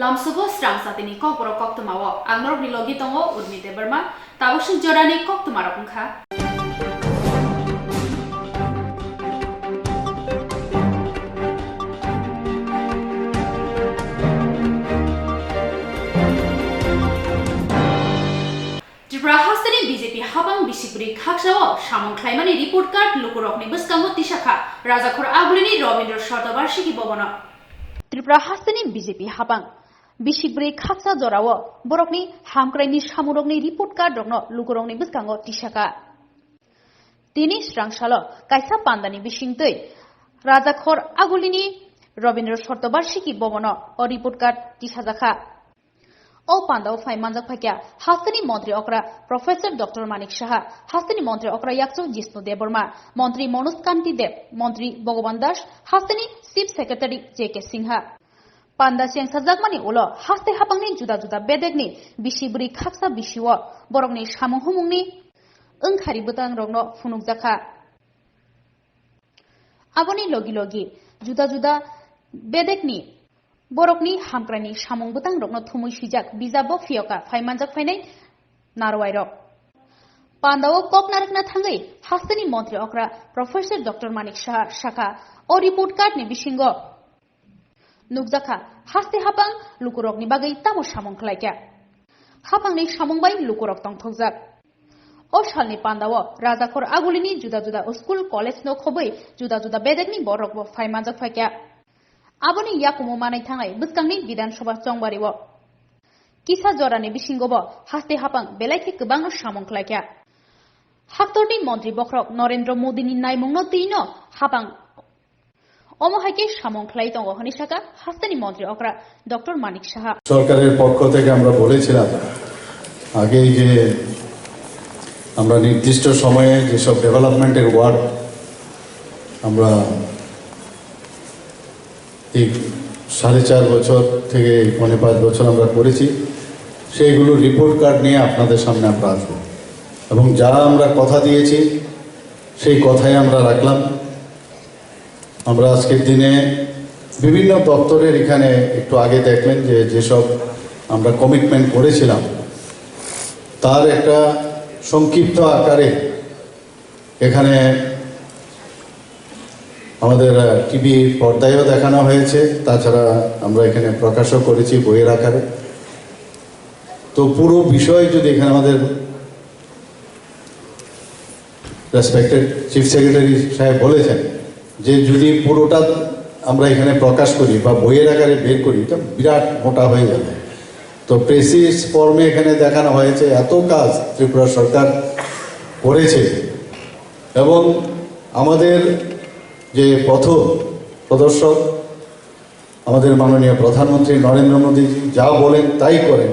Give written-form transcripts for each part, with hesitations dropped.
Lamsugo Swrangchati ni Kokborok Koktwma o Angrok ni logi tongo Urmite Burma Tabuk Jorani Koktwma rokungkha Tripura hastani BJP habang bisipuri khaksao samong khlaimani report card lukurokni bwskango tisakha Rajakhor Agulini Robindra Shortabarshiki Bobona Tripura hastani BJP habang bisipuri khaksa jorao borokni hamkraini samurokni report card rokno lukurokni bwskango tisakha Tini Swrangchalo kaisa pandani bisingtui Rajakhor Agulini Robindra Shortabarshiki Bobona o report card tisajakha O Pandao Fai Manjak Phakya, Hastani Montri Okra, Professor Dr. Manik Shaha, Hastani Montri Okra Yakso Jisnu Deborma, Montri Monus Kanti Deb, Montri Bhogoban Das, Hastani Chief Secretary J.K. Singha. Panda Siang Sajakmani Ulo, Haste Hapangni Juda Juda Bedegni, Bishibri Kaksa Bishiwa, Borogni Shamung Humungni, Unkari Butang Rogno Funuk Zakha. Aboni Logi Logi, Juda Juda Bedegni, Borokni hamkrani samung butang rokno thumui sijak bijabo fioka phaimanjak phainai narwairok Pandao koknarekna thangai hastani mantri okra Professor Dr. Manik Shaha Shaka o report card ni bisingo nukjakha haste hapang lukurokni bagai tamo samung khlaikya hapangni samungbai lukurok tongthokjak o salni Pandao Rajakhor Agulini juda juda school college no khoboi juda juda bedekni borokbo phaimanjak phakya Aboni yakumu manai thangai bwskangni Bidhan Sabha chongbariwo Kisa jorani bisingobo haste hapang belaiki kwbangno samung khlaikya Haktorni Mantri Bokrok Narendra Modi ni naimungno tino hapang Omo haike samung khlai tongo honisaka hastani Mantri Okra Dr. Manik Shaha সরকারের পক্ষ থেকে আমরা বলেছিলাম আগেই যে আমরা নির্দিষ্ট সময়ে যে সব ডেভেলপমেন্টের ওয়ার্ক আমরা এই 4.5 বছর থেকে 5.5 বছর আমরা করেছি সেইগুলো রিপোর্ট কার্ড নিয়ে আপনাদের সামনে আমরা আসব এবং যা আমরা কথা দিয়েছি সেই কথাই আমরা রাখলাম আমরা আজকের দিনে বিভিন্ন দপ্তরের এখানে একটু আগে দেখলেন যে যেসব আমরা কমিটমেন্ট করেছিলাম তার একটা সংক্ষিপ্ত আকারে এখানে আমাদের টিভি পর্দায়ও দেখানো হয়েছে তাছাড়া আমরা এখানে প্রকাশও করেছি বইয়ের আকারে তো পুরো বিষয় যদি এখানে আমাদের রেসপেক্টেড চিফ সেক্রেটারি সাহেব বলেছেন যে যদি পুরোটা আমরা এখানে প্রকাশ করি বা বইয়ের আকারে বের করি তো বিরাট মোটা হয়ে যাবে তো প্রেসিস ফর্মে এখানে দেখানো হয়েছে এত কাজ ত্রিপুরা সরকার করেছে এবং আমাদের যে পথ প্রদর্শক আমাদের মাননীয় প্রধানমন্ত্রী নরেন্দ্র মোদী যা বলেন তাই করেন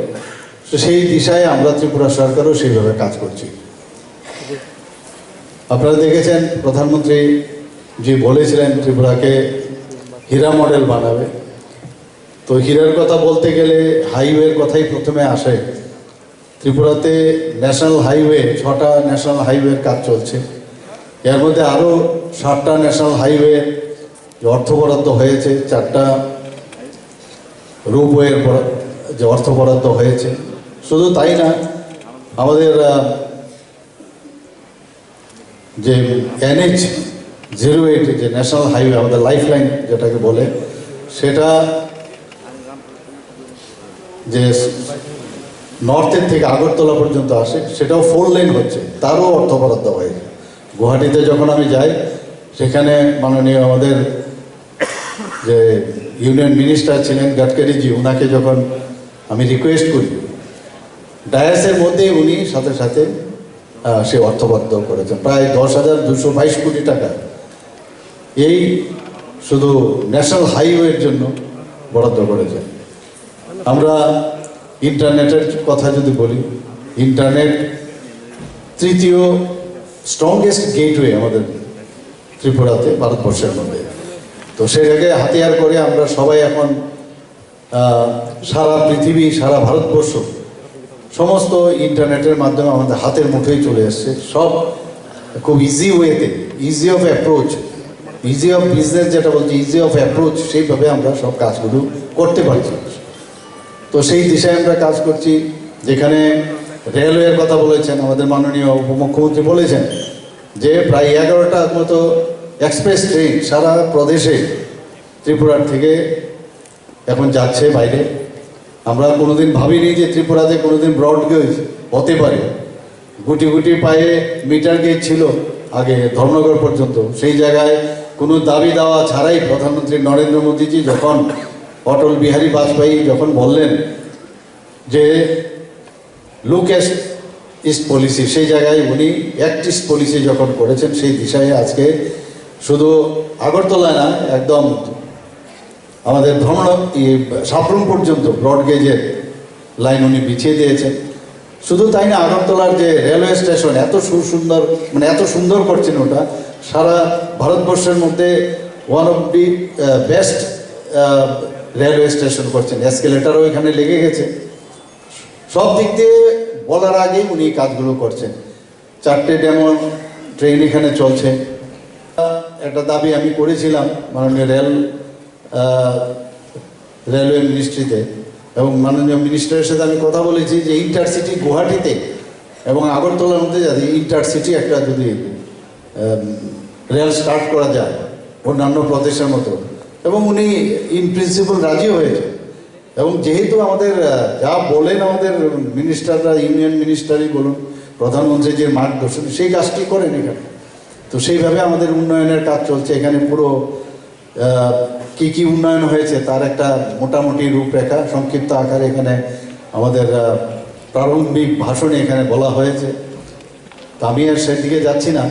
তো সেই দিশায় আমরা ত্রিপুরা সরকারও সেইভাবে কাজ করছি আপনারা দেখেছেন প্রধানমন্ত্রী যে বলেছিলেন ত্রিপুরাকে হীরা মডেল বানাবে তো হীরার কথা বলতে গেলে হাইওয়ের কথাই প্রথমে আসে ত্রিপুরাতে ন্যাশনাল হাইওয়ে 6টা ন্যাশনাল হাইওয়ের কাজ চলছে এর মধ্যে আরও 7টা ন্যাশনাল হাইওয়ে অর্থ বরাদ্দ হয়েছে 4টা রোপওয়ের যে অর্থ বরাদ্দ হয়েছে শুধু তাই না আমাদের যে NH-08 যে ন্যাশনাল হাইওয়ে আমাদের লাইফ লাইন যেটাকে বলে সেটা যে নর্থের থেকে আগরতলা পর্যন্ত আসে সেটাও 4 লেন হচ্ছে তারও অর্থ বরাদ্দ হয়েছে গুয়াহাটিতে যখন আমি যাই সেখানে মাননীয় আমাদের যে ইউনিয়ন মিনিস্টার ছিলেন গডকারিজি ওনাকে যখন আমি রিকোয়েস্ট করি ডায়াসের মধ্যে উনি সাথে সাথে সে অর্থবরাদ্দ করেছেন প্রায় 10,222 কোটি টাকা এই শুধু ন্যাশনাল হাইওয়ের জন্য বরাদ্দ করেছেন আমরা ইন্টারনেটের কথা যদি বলি ইন্টারনেট তৃতীয় স্ট্রংগেস্ট গেটওয়ে আমাদের ত্রিপুরাতে ভারতবর্ষের মধ্যে তো সেটাকে হাতিয়ার করে আমরা সবাই এখন সারা পৃথিবী সারা ভারতবর্ষ সমস্ত ইন্টারনেটের মাধ্যমে আমাদের হাতের মুঠোয় চলে এসছে সব খুব ইজি ওয়েতে easy of approach easy of business যেটা বলছি ইজি অফ অ্যাপ্রোচ সেইভাবে আমরা সব কাজগুলো করতে পারছি তো সেই দিশায় আমরা কাজ করছি। যেখানে রেলওয়ের কথা বলেছেন আমাদের মাননীয় উপমুখ্যমন্ত্রী, বলেছেন যে প্রায় 11টার মতো এক্সপ্রেস ট্রেন সারা প্রদেশে ত্রিপুরার থেকে এখন যাচ্ছে বাইরে। আমরা কোনোদিন ভাবিনি যে ত্রিপুরাতে কোনোদিন ব্রড গেজ হতে পারে। গুটি গুটি পায়ে মিটার গেজ ছিল আগে ধর্মনগর পর্যন্ত। সেই জায়গায় কোনো দাবি দাওয়া ছাড়াই প্রধানমন্ত্রী নরেন্দ্র মোদীজি যখন অটল বিহারী বাজপেয়ী যখন বললেন যে লুক ইস্ট পলিসি, সেই জায়গায় উনি অ্যাক্ট ইস্ট পলিসি যখন করেছেন, সেই দিশায় আজকে শুধু আগরতলা না, একদম আমাদের সাফরুম পর্যন্ত ব্রডগেজের লাইন উনি বিছিয়ে দিয়েছেন। শুধু তাই না, আগরতলার যে রেলওয়ে স্টেশন এত সুন্দর, মানে এত সুন্দর করছেন, ওটা সারা ভারতবর্ষের মধ্যে one of the best railway station করছেন। এসকেলেটারও এখানে লেগে গেছে। সব দিক দিয়ে বলার আগেই উনি কাজগুলো করছেন। 4টে ডেমো ট্রেন এখানে চলছে। একটা দাবি আমি করেছিলাম মাননীয় রেলওয়ে মিনিস্ট্রিতে, এবং মাননীয় মিনিস্টারের সাথে আমি কথা বলেছি যে ইন্টারসিটি গুয়াহাটিতে এবং আগরতলার মধ্যে যাতে ইন্টারসিটি একটা যদি রেল স্টার্ট করা যায় অন্যান্য প্রদেশের মতো, এবং উনি ইন প্রিন্সিপাল রাজি হয়েছে। এবং যেহেতু আমাদের যা বলেন আমাদের মিনিস্টাররা, ইউনিয়ন মিনিস্টারই বলুন, প্রধানমন্ত্রী যে মার্গদর্শন, সেই কাজটি করেন এখানে। তো সেইভাবে আমাদের উন্নয়নের কাজ চলছে এখানে। পুরো কি কি উন্নয়ন হয়েছে তার একটা মোটামুটি রূপরেখা সংক্ষিপ্ত আকারে এখানে আমাদের প্রারম্ভিক ভাষণে এখানে বলা হয়েছে। তো আমি আর সেদিকে যাচ্ছি না।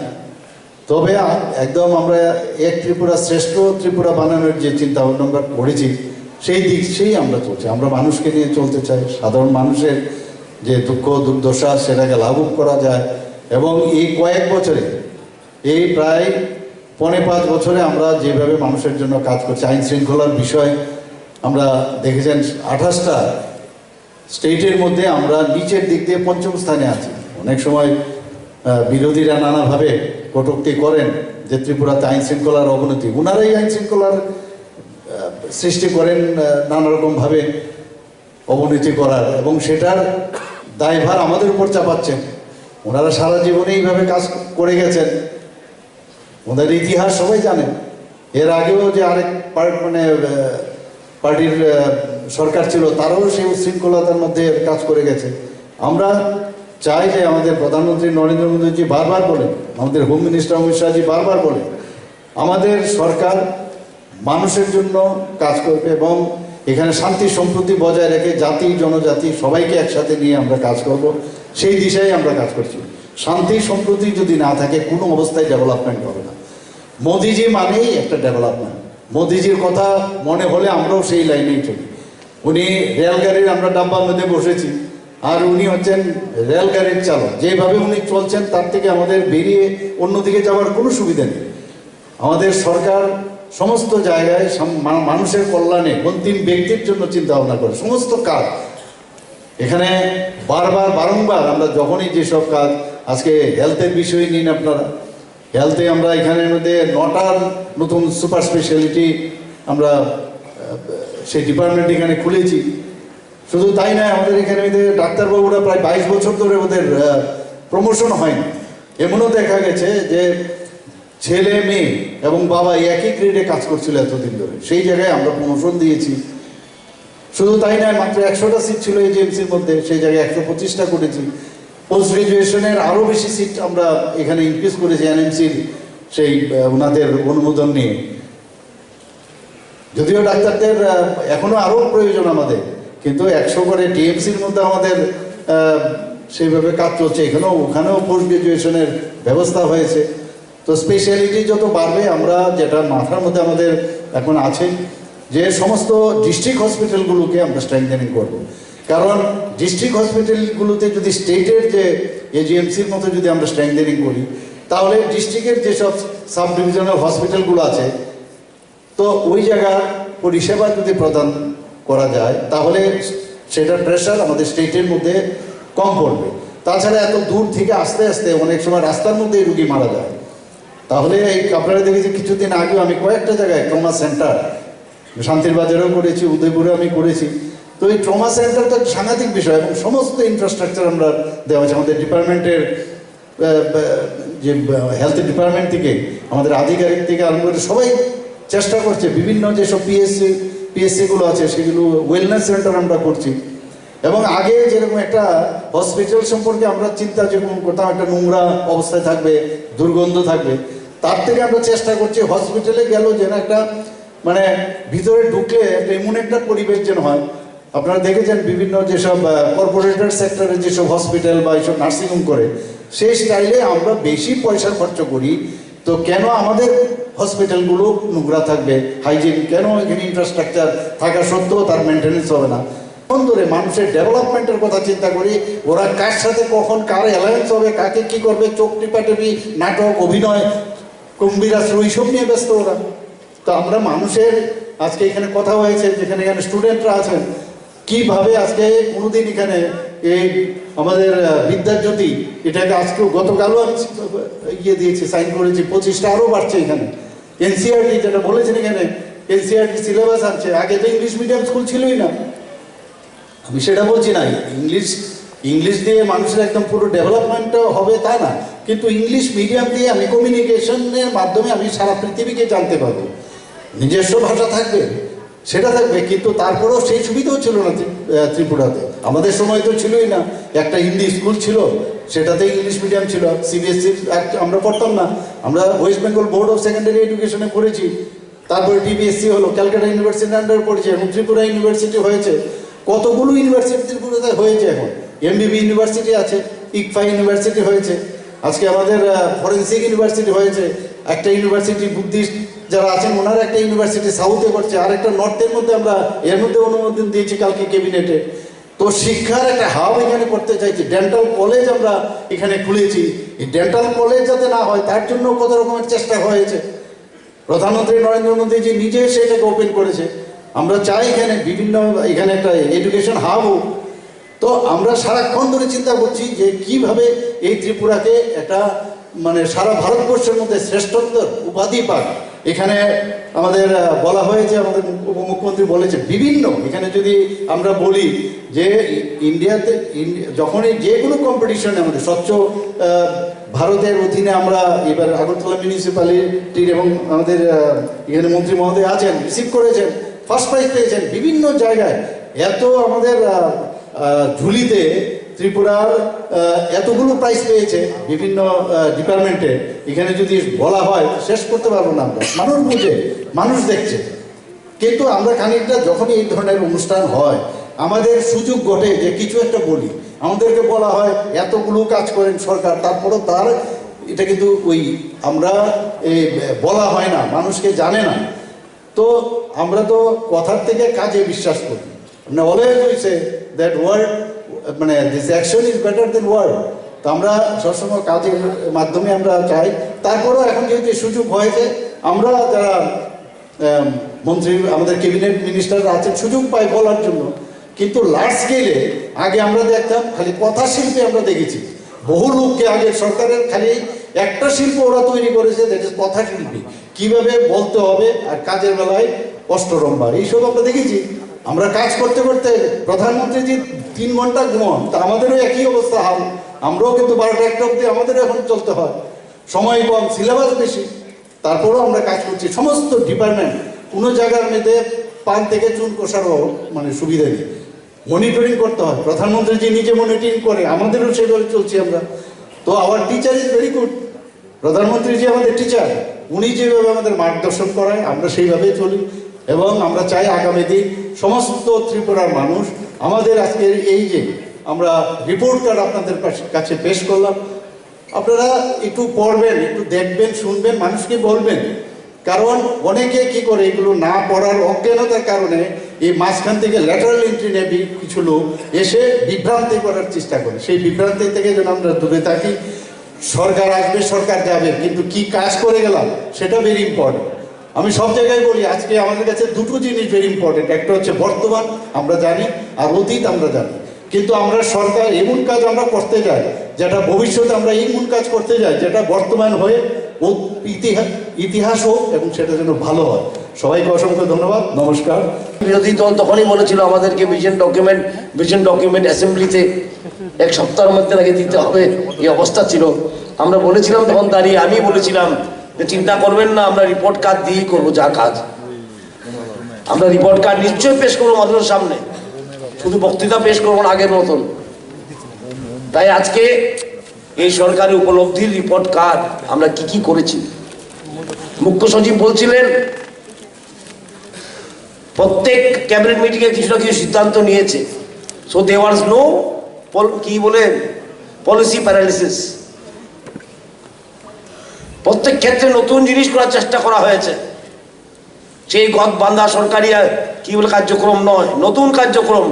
তবে একদম আমরা এক ত্রিপুরা শ্রেষ্ঠ ত্রিপুরা বানানোর যে চিন্তা ভাবনা আমরা করেছি, সেই আমরা চলছি। আমরা মানুষকে নিয়ে চলতে চাই। সাধারণ মানুষের যে দুঃখ দুর্দশা সেটাকে লাঘব করা যায়। এবং এই কয়েক বছরে, এই প্রায় 4.5 বছরে আমরা যেভাবে মানুষের জন্য কাজ করছি, আইন শৃঙ্খলার বিষয় আমরা দেখেছেন 28টা স্টেটের মধ্যে আমরা নিচের দিক দিয়ে 5ম স্থানে আছি। অনেক সময় বিরোধীরা নানাভাবে কটূক্তি করেন যে ত্রিপুরাতে আইন শৃঙ্খলার অবনতি। ওনারাই আইন শৃঙ্খলার সৃষ্টি করেন নানা রকমভাবে অবনতি করার, এবং সেটার দায়ভার আমাদের উপর চাপাচ্ছেন। ওনারা সারা জীবনে এইভাবে কাজ করে গেছেন। ওদের ইতিহাস সবাই জানেন। এর আগেও যে আরেক পার্টির সরকার ছিল, তারাও সেই উচ্ছৃঙ্খলতার মধ্যে কাজ করে গেছে। আমরা চাই যে আমাদের প্রধানমন্ত্রী নরেন্দ্র মোদীজি বারবার বলেন, আমাদের হোম মিনিস্টার অমিত শাহজি বারবার বলেন, আমাদের সরকার মানুষের জন্য কাজ করবে এবং এখানে শান্তি সম্প্রীতি বজায় রেখে জাতি জনজাতি সবাইকে একসাথে নিয়ে আমরা কাজ করব। সেই দিশায় আমরা কাজ করছি। শান্তি সম্প্রীতি যদি না থাকে কোনো অবস্থায় ডেভেলপমেন্ট হবে না। মোদিজি মানেই একটা ডেভেলপমেন্ট। মোদিজির কথা মনে হলে আমরাও সেই লাইনেই চলি। উনি রেলগাড়ির, আমরা ডাব্বার মধ্যে বসেছি, আর উনি হচ্ছেন রেলগাড়ির চালক। যেভাবে উনি চলছেন তার থেকে আমাদের বেরিয়ে অন্যদিকে যাওয়ার কোনো সুবিধা নেই। আমাদের সরকার সমস্ত জায়গায় মানুষের কল্যাণে, অন্তিম ব্যক্তির জন্য চিন্তা ভাবনা করে সমস্ত কাজ। এখানে বারংবার আমরা যখনই যেসব কাজ, আজকে হেলথের বিষয় নিন আপনারা, হেলথে আমরা এখানের মধ্যে 9টা নতুন সুপার স্পেশালিটি আমরা সেই ডিপার্টমেন্ট এখানে খুলেছি। শুধু তাই নয়, আমাদের এখানে ডাক্তারবাবুরা প্রায় 22 বছর ধরে ওদের প্রমোশন হয়নি। এমনও দেখা গেছে যে ছেলে মেয়ে এবং বাবা একই গ্রেডে কাজ করছিল এতদিন ধরে, সেই জায়গায় আমরা প্রমোশন দিয়েছি। শুধু তাই নয়, মাত্র 100টা সিট ছিল এজিএমসির মধ্যে, সেই জায়গায় 125টা করেছি। পোস্ট গ্রাজুয়েশনের আরও বেশি সিট আমরা এখানে ইনক্রিজ করেছি এনএমসির সেই ওনাদের অনুমোদন নিয়ে। যদিও ডাক্তারদের এখনও আরও প্রয়োজন আমাদের, কিন্তু 100 করে টিএমসির মধ্যে আমাদের সেইভাবে কাজ চলছে। ওখানেও পোস্ট গ্রাজুয়েশনের ব্যবস্থা হয়েছে। তো স্পেশালিটি যত বাড়বে, আমরা যেটা মাথার মধ্যে আমাদের এখন আছে যে সমস্ত ডিস্ট্রিক্ট হসপিটালগুলোকে আমরা স্ট্রেংথেনিং করব। কারণ ডিস্ট্রিক্ট হসপিটালগুলোতে যদি স্টেটের যে এজিএমসির মতো যদি আমরা স্ট্রেংথেনিং করি, তাহলে ডিস্ট্রিক্টের যেসব সাব ডিভিশনাল হসপিটালগুলো আছে, তো ওই জায়গার পরিষেবা যদি প্রদান করা যায়, তাহলে সেটার প্রেশার আমাদের স্টেটের মধ্যে কম পড়বে। তাছাড়া এত দূর থেকে আস্তে আস্তে অনেক সময় রাস্তার মধ্যেই রুগী মারা যায়। তাহলে এই আপনারা দেখেছি কিছুদিন আগেও আমি কয়েকটা জায়গায় ট্রমা সেন্টার শান্তির বাজারেও করেছি, উদয়পুরেও আমি করেছি, তো এই ট্রমা সেন্টার তো একটা সাংঘাতিক বিষয়, এবং সমস্ত ইনফ্রাস্ট্রাকচার আমরা দেওয়া আছে আমাদের ডিপার্টমেন্টের, যে হেলথ ডিপার্টমেন্ট থেকে আমাদের আধিকারিক থেকে আরম্ভ করে সবাই চেষ্টা করছে। বিভিন্ন যেসব পিএসসিগুলো আছে সেগুলো ওয়েলনেস সেন্টার আমরা করছি। এবং আগে যেরকম একটা হসপিটাল সম্পর্কে আমরা চিন্তা যেরকম করতাম, একটা নোংরা অবস্থায় থাকবে, দুর্গন্ধ থাকবে, তার থেকে আমরা চেষ্টা করছি হসপিটালে গেল যেন একটা মানে ভিতরে ঢুকলে একটা এমন একটা পরিবেশ যেন হয়। আপনারা দেখেছেন বিভিন্ন যেসব কর্পোরেটের সেক্টরে যেসব হসপিটাল বা এইসব নার্সিংহোম করে, সেই স্টাইলে আমরা বেশি পয়সা খরচ করি। তো কেন আমাদের হসপিটালগুলো নোংরা থাকবে, হাইজিন কেন এখানে ইনফ্রাস্ট্রাকচার থাকা সত্ত্বেও তার মেনটেন্যান্স হবে না? ধরে মানুষের ডেভেলপমেন্টের কথা চিন্তা করি, ওরা কার সাথে কখন কার অ্যালায়েন্স হবে, কাকে কি করবে, চোখ টিপাটিপি, নাটক, অভিনয়, কুম্ভীরাশ্র, এইসব নিয়ে ব্যস্ত ওরা। তো আমরা মানুষের আজকে এখানে কথা হয়েছে, যেখানে এখানে স্টুডেন্টরা আছেন, কিভাবে আজকে কোনোদিন এখানে এই আমাদের বিদ্যাজ্যোতি, এটাকে আজকেও গতকালও আমি দিয়েছি, সাইন করেছি, 25টা আরও বাড়ছে এখানে। এনসিআরটি যেটা বলেছেন এখানে, এনসিআরটি সিলেবাস আছে। আগে তো ইংলিশ মিডিয়াম স্কুল ছিলই না, আমি সেটা বলছি না। ইংলিশ দিয়ে মানুষের একদম পুরো ডেভেলপমেন্ট হবে তা না, কিন্তু ইংলিশ মিডিয়াম দিয়ে আমি কমিউনিকেশনের মাধ্যমে আমি সারা পৃথিবীকে জানতে পারবো। নিজস্ব ভাষা থাকবে, সেটা থাকবে, কিন্তু তারপরেও সেই সুবিধাও ছিল না ত্রিপুরাতে। আমাদের সময় তো ছিলই না। একটা হিন্দি স্কুল ছিল, সেটাতে ইংলিশ মিডিয়াম ছিল, সিবিএসসি আমরা পড়তাম না। আমরা West Bengal board of secondary এডুকেশনে পড়েছি, তারপরে টিবিএসসি হলো, ক্যালকাটা ইউনিভার্সিটির আন্ডারে পড়েছে, এবং ত্রিপুরা ইউনিভার্সিটি হয়েছে। কতগুলো ইউনিভার্সিটি ত্রিপুরাতে হয়েছে। এখন এমবিবি ইউনিভার্সিটি আছে, ইকফা ইউনিভার্সিটি হয়েছে, আজকে আমাদের ফরেন্সিক ইউনিভার্সিটি হয়েছে, একটা ইউনিভার্সিটি বুদ্ধিস্ট যারা আছেন ওনারা একটা ইউনিভার্সিটি সাউথে করছে, আর একটা নর্থের মধ্যে আমরা এর মধ্যে অনুমোদন দিয়েছি কালকে ক্যাবিনেটে। তো শিক্ষার একটা হাব এখানে করতে চাইছি। ডেন্টাল কলেজ আমরা এখানে খুলেছি। এই ডেন্টাল কলেজ যাতে না হয় তার জন্য কত রকমের চেষ্টা হয়েছে। প্রধানমন্ত্রী নরেন্দ্র মোদীজি নিজে সেটাকে ওপেন করেছে। আমরা চাই এখানে এখানে একটা এডুকেশন হাব হোক। তো আমরা সারাক্ষণ ধরে চিন্তা করছি যে কিভাবে এই ত্রিপুরাকে একটা মানে সারা ভারতবর্ষের মধ্যে শ্রেষ্ঠত্বর উপাধি পাক। এখানে আমাদের বলা হয়েছে, আমাদের উপমুখ্যমন্ত্রী বলেছে বিভিন্ন, এখানে যদি আমরা বলি যে ইন্ডিয়াতে যখনই যে কোনো কম্পিটিশনে আমাদের স্বচ্ছ ভারতের অধীনে আমরা এবার আগরতলা মিউনিসিপ্যালিটির এবং আমাদের এখানে মন্ত্রী মহোদয় আছেন, রিসিভ করেছেন, ফার্স্ট প্রাইজ পেয়েছেন বিভিন্ন জায়গায়। এত আমাদের ঝুলিতে ত্রিপুরার এতগুলো প্রাইজ পেয়েছে বিভিন্ন ডিপার্টমেন্টে, এখানে যদি বলা হয় শেষ করতে পারবো না। আমরা মানুষ বুঝে, মানুষ দেখছে, কিন্তু আমরা খানিকটা যখনই এই ধরনের অনুষ্ঠান হয় আমাদের সুযোগ ঘটে যে কিছু একটা বলি। আমাদেরকে বলা হয় এতগুলো কাজ করেন সরকার, তারপরও তার এটা কিন্তু ওই আমরা বলা হয় না, মানুষকে জানে না। তো আমরা তো কথার থেকে কাজে বিশ্বাস করি। মানে always we say that word, মানে this action is better than word. তো আমরা সবসময় কাজের মাধ্যমে আমরা চাই। তারপরেও এখন যেহেতু সুযোগ হয়েছে, আমরা যারা মন্ত্রী আমাদের ক্যাবিনেট মিনিস্টাররা আছেন সুযোগ পাই বলার জন্য। কিন্তু লার্জ স্কেলে আগে আমরা দেখতাম খালি কথা শিল্পী আমরা দেখেছি। বহু লোককে আগে সরকারের খালি একটা শিল্প ওরা তৈরি করেছে, দ্যাট ইজ কথা শিল্পী। কীভাবে বলতে হবে আর কাজের বেলায় অষ্টরম্বা, এইসব আমরা দেখেছি। আমরা কাজ করতে করতে প্রধানমন্ত্রীজি 3 ঘন্টা ঘুমান, তা আমাদেরও একই অবস্থা হাল। আমরাও কিন্তু 12টা 1টা অবধি আমাদেরও এখন চলতে হয়, সময় কম, সিলেবাস বেশি, তারপরেও আমরা কাজ করছি। সমস্ত ডিপার্টমেন্ট কোনো জায়গার মধ্যে পান থেকে চুন কষারও মানে সুবিধা নেই। মনিটরিং করতে হয়, প্রধানমন্ত্রীজি নিজে মনিটরিং করে, আমাদেরও সেভাবে চলছি আমরা। তো our teacher is very good. প্রধানমন্ত্রীজি আমাদের টিচার, উনি যেভাবে আমাদের মার্গদর্শন করায় আমরা সেইভাবেই চলি। এবং আমরা চাই আগামী দিন সমস্ত ত্রিপুরার মানুষ আমাদের আজকের এই যে আমরা রিপোর্ট কার্ড আপনাদের কাছে পেশ করলাম, আপনারা একটু পড়বেন, একটু দেখবেন, শুনবেন, মানুষকে বলবেন। কারণ অনেকে কি করে এগুলো না পড়ার অজ্ঞানতার কারণে এই মাঝখান থেকে ল্যাটারাল এন্ট্রি নেবে কিছু লোক এসে বিভ্রান্তি করার চেষ্টা করে। সেই বিভ্রান্তি থেকে যেন আমরা দূরে থাকি। সরকার আসবে, সরকার যাবে, কিন্তু কি কাজ করে গেলাম সেটা ভেরি ইম্পর্টেন্ট। আমি সব জায়গায় বলি আজকে আমাদের কাছে দুটো জিনিস ভেরি ইম্পর্টেন্ট। একটা হচ্ছে বর্তমান আমরা জানি, আর অতীত আমরা জানি। কিন্তু আমরা সরকার এমন কাজ আমরা করতে যাই যেটা ভবিষ্যতে আমরা এমন কাজ করতে যাই যেটা বর্তমান হয়ে ইতিহাস হোক এবং সেটা যেন ভালো হয়। সবাইকে অসংখ্য ধন্যবাদ, নমস্কার। বিরোধী দল তখনই বলেছিল আমাদেরকে ভিশন ডকুমেন্ট অ্যাসেম্বলিতে 1 সপ্তাহের মধ্যে নাকি দিতে হবে, এই অবস্থা ছিল। আমরা বলেছিলাম তখন দাঁড়িয়ে, আমি বলেছিলাম যে চিন্তা করবেন না, আমরা রিপোর্ট কার্ড দিয়েই করবো যা কাজ। আমরা রিপোর্ট কার্ড নিশ্চয়ই পেশ করবো মানুষের সামনে, শুধু বক্তৃতা পেশ করবো না আগের মতন। তাই আজকে এই সরকারি উপলব্ধির রিপোর্ট কার্ড আমরা কি কি করেছি। মুখ্য সচিব বলছিলেন প্রত্যেক ক্যাবিনেট মিটিংয়ে কিছু না কিছু সিদ্ধান্ত নিয়েছে। সো দেয়ার ওয়াজ নো কি বলে পলিসি প্যারালিসিস। প্রত্যেক ক্ষেত্রে নতুন জিনিস করার চেষ্টা করা হয়েছে। সেই গদ বান্ধা সরকারি কি বলে কার্যক্রম নয়, নতুন কার্যক্রম।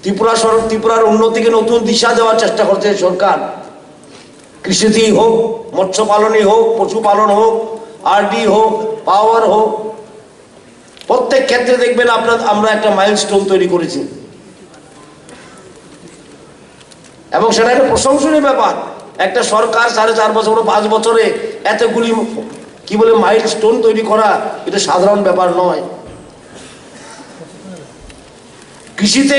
ত্রিপুরার উন্নতিকে নতুন দিশা দেওয়ার চেষ্টা করছে সরকার। কৃষিতেই হোক, মৎস্য পালনই হোক, পশুপালন হোক, আরডি হোক, পাওয়ার হোক, প্রত্যেক ক্ষেত্রে দেখবেন আমরা একটা মাইলস্টোন তৈরি করেছি এবং সেটা একটা প্রশংসনীয় ব্যাপার। একটা সরকার 4.5 বছর 5 বছরে এতগুলি কি বলে মাইলস্টোন তৈরি করা, এটা সাধারণ ব্যাপার নয়। কৃষিতে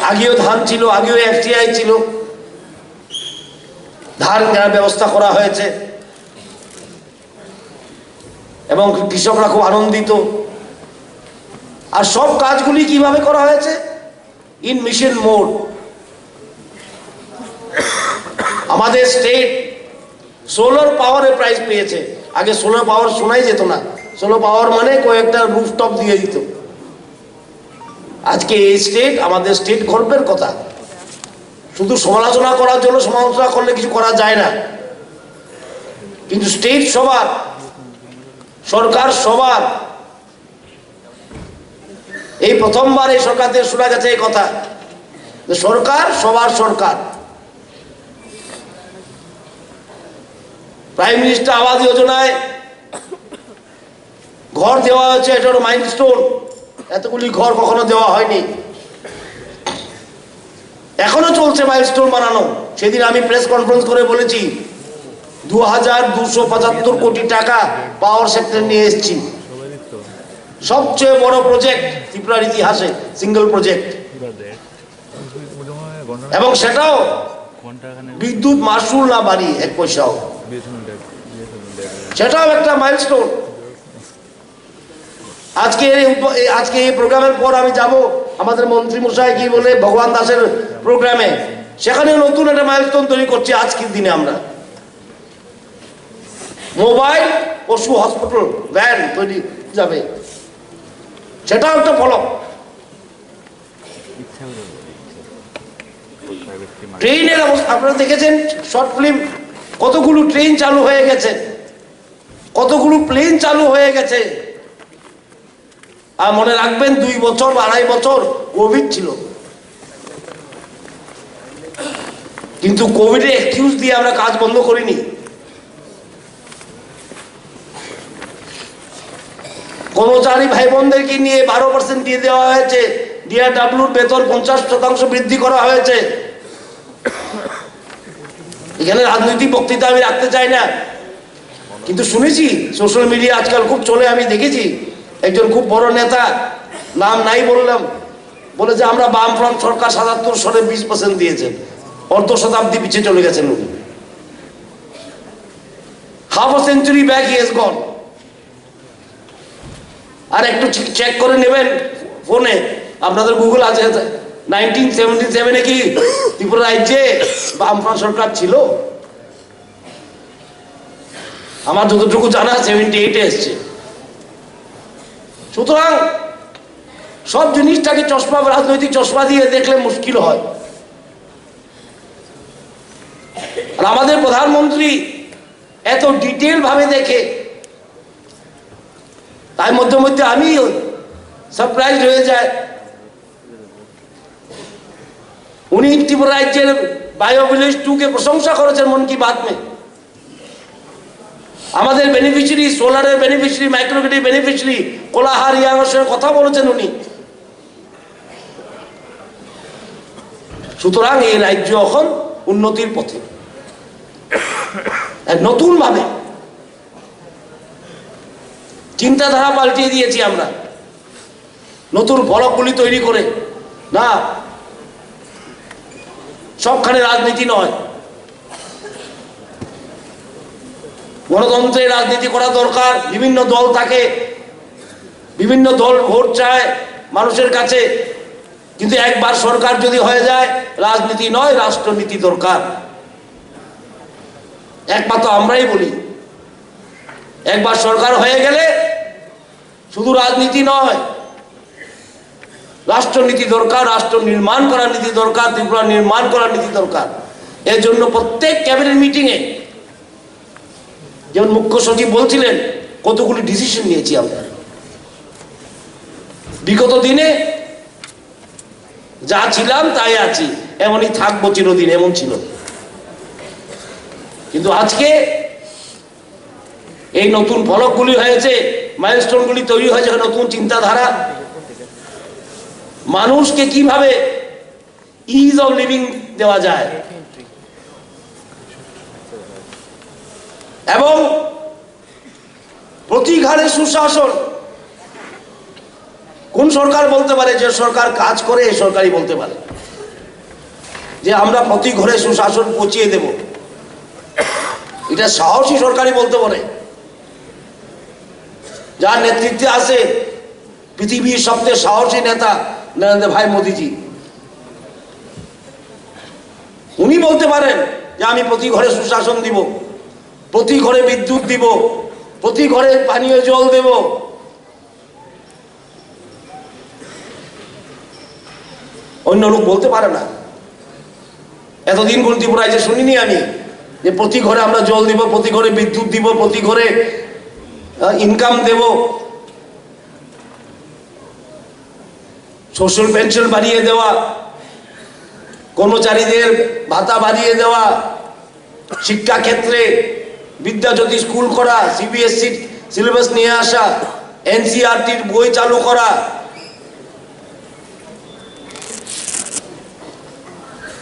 আগেও ধান ছিল, আগেও এফটিআই ছিল, ধান কেনার ব্যবস্থা করা হয়েছে এবং কৃষকরা খুব আনন্দিত। আর সব কাজগুলি কিভাবে করা হয়েছে? In mission mode. আমাদের স্টেট সোলার পাওয়ারের প্রাইজ পেয়েছে। আগে সোলার পাওয়ার শোনাই যেত না। সোলার পাওয়ার মানে কয়েকটা রুফটপ দিয়ে দিত। আজকে এই স্টেট, আমাদের স্টেট গর্বের কথা। শুধু সমালোচনা করার জন্য সমালোচনা করলে কিছু করা যায় না, কিন্তু স্টেট সবার, সরকার সবার। এই প্রথমবার এই সরকার থেকে শোনা গেছে এই কথা যে সরকার সবার সরকার। প্রাইম মিনিস্টার আবাস যোজনায় ঘর দেওয়া হয়েছে, এটা হলো মাইলস্টোন। এতগুলি ঘর কখনো দেওয়া হয়নি, এখনো চলছে মাইলস্টোন বানানো। সেদিন আমি প্রেস কনফারেন্স করে বলেছি 2275 কোটি টাকা পাওয়ার সেক্টর নিয়ে এসেছি। সবচেয়ে বড় প্রজেক্ট ত্রিপুরার ইতিহাসে, সিঙ্গেল প্রজেক্ট। এবং সেটাও বিদ্যুৎ মাসুল না বাড়ি 1 পয়সাও, সেটাও একটা মাইলস্টোন। আজকে এই প্রোগ্রামের পর আমি যাব আমাদের মন্ত্রী মশাই কি বলে ভগবান দাসের প্রোগ্রামে, সেখানে নতুন একটা মাইলস্টোন তৈরি করছি আজকের দিনে। আমরা মোবাইল পশু হসপিটাল ভ্যান তৈরি যাবে, সেটাও একটা ফলক। ট্রেনের অবস্থা আপনারা দেখেছেন, শর্ট ফিল্ম, কতগুলো ট্রেন চালু হয়ে গেছে, কতগুলো প্লেন চালু হয়ে গেছে। আর মনে রাখবেন 2 বছর 2.5 বছর কোভিড ছিল, কিন্তু কোভিডের এক্সকিউজ দিয়ে আমরা কাজ বন্ধ করিনি। কর্মচারী ভাই বোনদেরকে নিয়ে 12% দিয়ে দেওয়া হয়েছে। ডিআরডব্লিউর বেতন 50% বৃদ্ধি করা হয়েছে। এখানে রাজনৈতিক বক্তৃতা আমি রাখতে চাই না, কিন্তু শুনেছি সোশ্যাল মিডিয়া আজকাল খুব চলে। আমি দেখেছি একজন খুব বড় নেতা, নাম নাই বললাম, বলে যে আমরা বামফ্রন্ট সরকার 77 সালে 20% দিয়েছেন, অর্ধ শতাব্দী পিছিয়ে চলে গেছেন উনি। Half a century back he has gone. আর একটু চেক করে নেবেন ফোনে, আপনাদের গুগল আছে, 1977 কি ত্রিপুরা রাজ্যে বামফ্রন্ট সরকার ছিল? আমার যতটুকু জানা 78 এসছে। সুতরাং সব জিনিসটাকে চশমা, রাজনৈতিক চশমা দিয়ে দেখলে মুশকিল হয়। আর আমাদের প্রধানমন্ত্রী এত ডিটেল ভাবে দেখে, তাই মধ্যে মধ্যে আমি সারপ্রাইজ হয়ে যায়। উনি ত্রিপুরা রাজ্যের বায়োভিলেজ 2 কে প্রশংসা করেছেন মন কি বাত মে। আমাদের বেনিফিশিয়ারি, সোলারের বেনিফিশিয়ারি, মাইক্রোক্রেডিট বেনিফিশিয়ারি কোলাহার ইয়ার সঙ্গে কথা বলেছেন উনি। সুতরাং এই রাজ্য এখন উন্নতির পথে, এক নতুন ভাবে। চিন্তাধারা পাল্টিয়ে দিয়েছি আমরা নতুন ফলকগুলি তৈরি করে। না, সবখানে রাজনীতি নয়, গণতন্ত্রে রাজনীতি করা দরকার। বিভিন্ন দল থাকে, বিভিন্ন দল ভোট চায় মানুষের কাছে, কিন্তু একবার সরকার যদি হয়ে যায় রাজনীতি নয়, রাষ্ট্রনীতি দরকার। একমাত্র আমরাই বলি একবার সরকার হয়ে গেলে শুধু রাজনীতি নয়, রাষ্ট্রনীতি দরকার, রাষ্ট্র নির্মাণ করার নীতি দরকার, ত্রিপুরা নির্মাণ করার নীতি দরকার। এর জন্য প্রত্যেক ক্যাবিনেট মিটিংয়ে, যেমন মুখ্য সচিব বলছিলেন, কতগুলি ডিসিশন নিয়েছি আমরা। বিগত দিনে যা ছিলাম তাই আছি, এমনই থাকবো চিরদিন, এমন ছিল। কিন্তু আজকে এই নতুন ফলকগুলি হয়েছে, মাইলস্টোনগুলি তৈরি হয়েছে, নতুন চিন্তাধারা, মানুষকে কিভাবে ইজ অফ লিভিং দেওয়া যায়, এবং প্রতি ঘরে সুশাসন। কোন সরকার বলতে পারে যে সরকার কাজ করে? এই সরকারই বলতে পারে যে আমরা প্রতি ঘরে সুশাসন পৌঁছিয়ে দেব। এটা সাহসী সরকারই বলতে পারে, যার নেতৃত্বে আছে পৃথিবীর সবচেয়ে সাহসী নেতা নরেন্দ্র ভাই মোদীজি। উনি বলতে পারেন যে আমি প্রতি ঘরে সুশাসন দিব, প্রতি ঘরে বিদ্যুৎ দিব, প্রতি ঘরে পানীয় জল দেব। অন্য লোক বলতে পারে না। এতদিন কোন ত্রিপুরায় যে শুনিনি আমি যে প্রতি ঘরে আমরা জল দিব, প্রতি ঘরে বিদ্যুৎ দিব, প্রতি ঘরে ইনকাম দেব, সোশ্যাল পেনশন বাড়িয়ে দেওয়া, কর্মচারীদের ভাতা বাড়িয়ে দেওয়া, শিক্ষা ক্ষেত্রে বিদ্যাজ্যোতি স্কুল করা, সিবিএসসি সিলেবাস নিয়ে আসা, এনসিইআরটির বই চালু করা।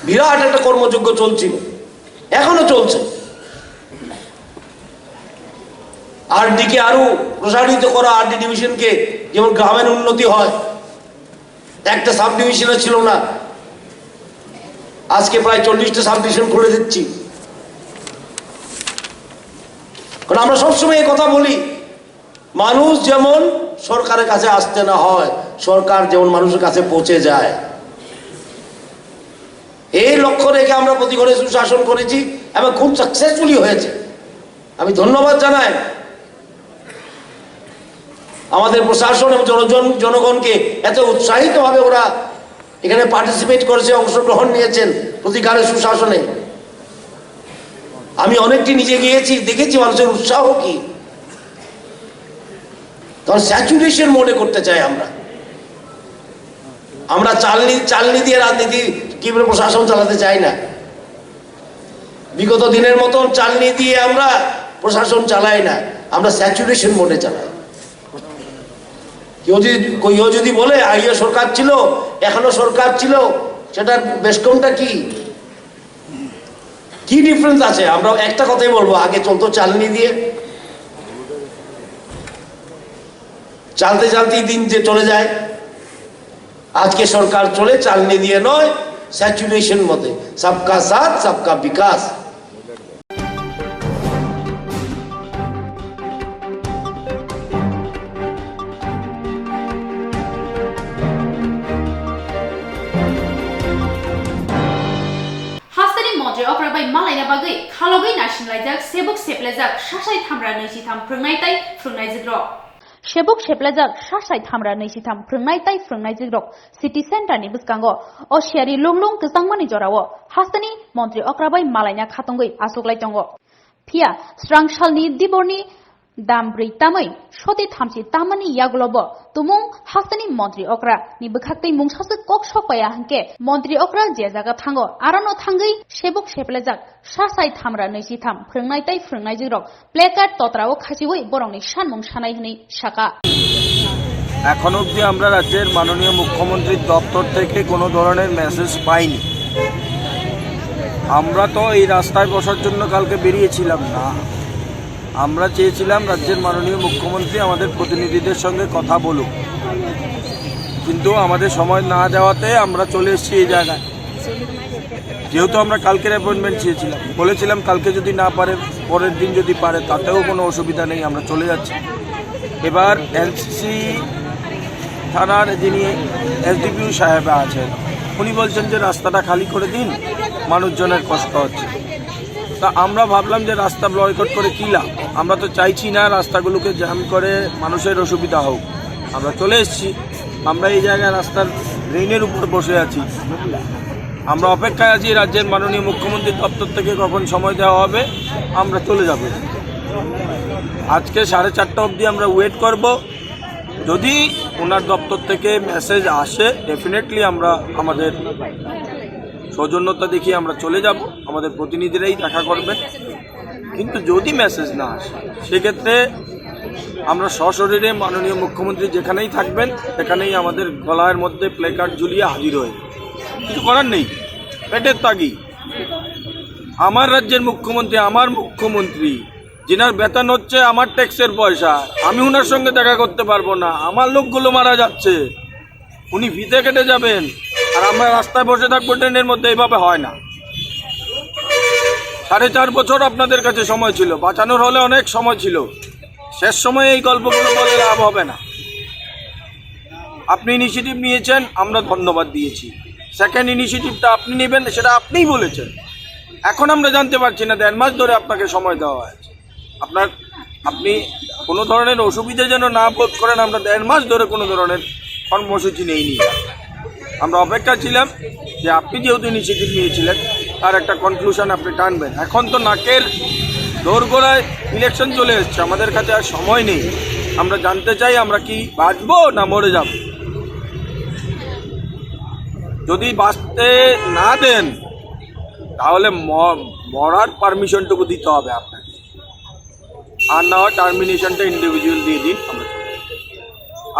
বিরাট একটা কর্মযজ্ঞ চলছিল, এখনো চলছে। আরডিকে আরো প্রসারিত করা, আরডি ডিভিশনকে, যেমন গ্রামের উন্নতি হয়। একটা সাব ডিভিশনও ছিল না, আজকে প্রায় 40টা সাব ডিভিশন খুলে দিচ্ছি। কারণ আমরা সবসময় এই কথা বলি, মানুষ যেমন সরকারের কাছে আসতে না হয়, সরকার যেমন মানুষের কাছে পৌঁছে যায়, এই লক্ষ্য রেখে আমরা প্রতি ঘরে সুশাসন করেছি এবং খুব সাকসেসফুলি হয়েছে। আমি ধন্যবাদ জানাই আমাদের প্রশাসন এবং জনগণকে, এত উৎসাহিত ভাবে ওরা এখানে পার্টিসিপেট করেছে, অংশগ্রহণ নিয়েছেন প্রতি ঘরে সুশাসনে। আমি অনেকটি নিজে গিয়েছি, দেখেছি মানুষের উৎসাহ কি। তখন স্যাচুরেশন মনে করতে চাই আমরা চালনি দিয়ে রাজনীতি কিভাবে প্রশাসন চালাতে চাই না। বিগত দিনের মতন চালনি দিয়ে আমরা প্রশাসন চালাই না, আমরা স্যাচুরেশন মোডে চালাই। কেউ যদি বলে আগে সরকার ছিল, এখনো সরকার ছিল, সেটার বেশকমটা কি ডিফারেন্স আছে? আমরা একটা কথাই বলবো, আগে চলতো চালনি দিয়ে, চালতে চালতেই দিন যে চলে যায়। আজকে সরকার চলে চালনি দিয়ে নয়, স্যাচুরেশন মতে, সবকা সাথ সবকা বিকাশ। मन्त्री अक्राबाई मालायना बागै खालगै नारसिनलायजाक सेबुक सेप्लायजाक सासाय थामरा नैजिथाम फ्रोंनायताय फ्रोंनायजिग्रक सेबुक सेप्लायजाक सासाय थामरा नैजिथाम फ्रोंनायताय फ्रोंनायजिग्रक सिटी सेन्टारनि बिस्कांगो असियारि लुंलुं गजांमानि जरावो हास्तानि मन्त्री अक्राबाई मालायना खातंगै आसुगलायतंगो फिया स्रांगसालनि दिबरनि दामब्रै तामै सति थामसि तामानि यागलब तुमुं हास्तानि मन्त्री अक्रा नि बखाक्तै मुंसासो कक सकपाया हंके मन्त्री अक्रा जे जागा थांगो आरानो थांगै सेबुक सेप्लायजाक सासाय थामरा नैजिथाम फ्रोंनायताय फ्रोंनायजिग्रक प्लेकार्ड तत्राओ खासिवै बरंनि सानमुं सानाय हनै साका এখন অবধি আমরা রাজ্যের মাননীয় মুখ্যমন্ত্রীর দপ্তর থেকে কোনো ধরনের মেসেজ পাইনি। আমরা তো এই রাস্তায় বসার জন্য কালকে বেরিয়েছিলাম না, আমরা চেয়েছিলাম রাজ্যের মাননীয় মুখ্যমন্ত্রী আমাদের প্রতিনিধিদের সঙ্গে কথা বলুক, কিন্তু আমাদের সময় না দেওয়াতে আমরা চলে এসেছি এই জায়গায়। যেহেতু আমরা কালকের অ্যাপয়েন্টমেন্ট চেয়েছিলাম, বলেছিলাম কালকে যদি না পারে পরের দিন যদি পারে তাতেও কোনো অসুবিধা নেই, আমরা চলে যাচ্ছি। এবার এনসিসি থানার যিনি এসডিপিও সাহেব আছেন উনি বলছেন যে রাস্তাটা খালি করে দিন, মানুষজনের কষ্ট হচ্ছে। তা আমরা ভাবলাম যে রাস্তা বয়কট করে কী লাভ, আমরা তো চাইছি না রাস্তাগুলোকে জ্যাম করে মানুষের অসুবিধা হোক। আমরা চলে এসেছি, আমরা এই জায়গায় রাস্তার ড্রেনের উপর বসে আছি, আমরা অপেক্ষায় আছি রাজ্যের মাননীয় মুখ্যমন্ত্রীর দপ্তর থেকে কখন সময় দেওয়া হবে, আমরা চলে যাব। আজকে 4:30 অবধি আমরা ওয়েট করব। যদি ওনার দপ্তর থেকে মেসেজ আসে ডেফিনেটলি আমরা আমাদের সৌজন্যতা দেখিয়ে আমরা চলে যাব, আমাদের প্রতিনিধিরাই দেখা করবেন। কিন্তু যদি মেসেজ না আসে সেক্ষেত্রে আমরা সশরীরে মাননীয় মুখ্যমন্ত্রী যেখানেই থাকবেন সেখানেই আমাদের গলার মধ্যে প্লেকার্ড ঝুলিয়ে হাজির হয়ে, কিছু করার নেই, পেটের তাগি। আমার রাজ্যের মুখ্যমন্ত্রী, আমার মুখ্যমন্ত্রী যিনার বেতন হচ্ছে আমার ট্যাক্সের পয়সা, আমি ওনার সঙ্গে দেখা করতে পারবো না, আমার লোকগুলো মারা যাচ্ছে, উনি ফিতে কেটে যাবেন আর আমরা রাস্তায় বসে থাকবো ট্রেনের মধ্যে, এইভাবে হয় না। 4.5 বছর আপনাদের কাছে সময় ছিল, বাঁচানোর হলে অনেক সময় ছিল, শেষ সময়ে এই গল্পগুলো বলে লাভ হবে না। আপনি ইনিশিয়েটিভ নিয়েছেন, আমরা ধন্যবাদ দিয়েছি। সেকেন্ড ইনিশিয়েটিভটা আপনি নেবেন সেটা আপনিই বলেছেন। এখন আমরা জানতে পারছি না 1.5 মাস ধরে আপনাকে সময় দেওয়া হয়েছে, আপনি কোনো ধরনের অসুবিধা যেন না বোধ করেন। আমরা 1.5 মাস ধরে কোনো ধরনের কর্মসূচি নেইনি, আমরা অপেক্ষা ছিলাম যে আপনি যেহেতু ইনিশিয়েটিভ নিয়েছিলেন তার একটা কনক্লুশন আপনি টানবেন। এখন তো নাকের দোরগোড়ায় ইলেকশন চলে এসছে, আমাদের কাছে আর সময় নেই। আমরা জানতে চাই আমরা কি বাঁচবো না মরে যাব। যদি বাঁচতে না দেন তাহলে মরার পারমিশনটুকু দিতে হবে আপনাকে, আর না হয় টার্মিনেশনটা ইন্ডিভিজুয়াল দিয়ে দিন।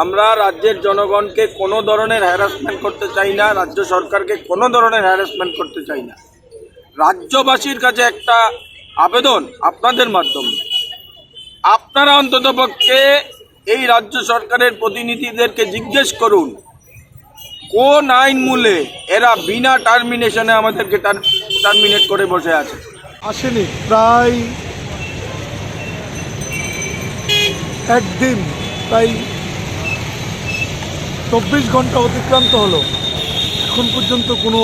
আমরা রাজ্যের জনগণকে কোনো ধরনের হ্যারাসমেন্ট করতে চাই না, রাজ্য সরকারকে কোনো ধরনের হ্যারাসমেন্ট করতে চাই না। রাজ্যবাসীর কাছে একটা আবেদন আপনাদের মাধ্যমে, আপনারা অন্ততপক্ষে এই রাজ্য সরকারের প্রতিনিধিদেরকে জিজ্ঞেস করুন কোন আইন মূলে এরা বিনা টার্মিনেশনে আমাদেরকে টার্মিনেট করে বসে আছে। আসেনি প্রায় একদিন, প্রায় 24 ঘন্টা অতিক্রান্ত হলো, এখন পর্যন্ত কোনো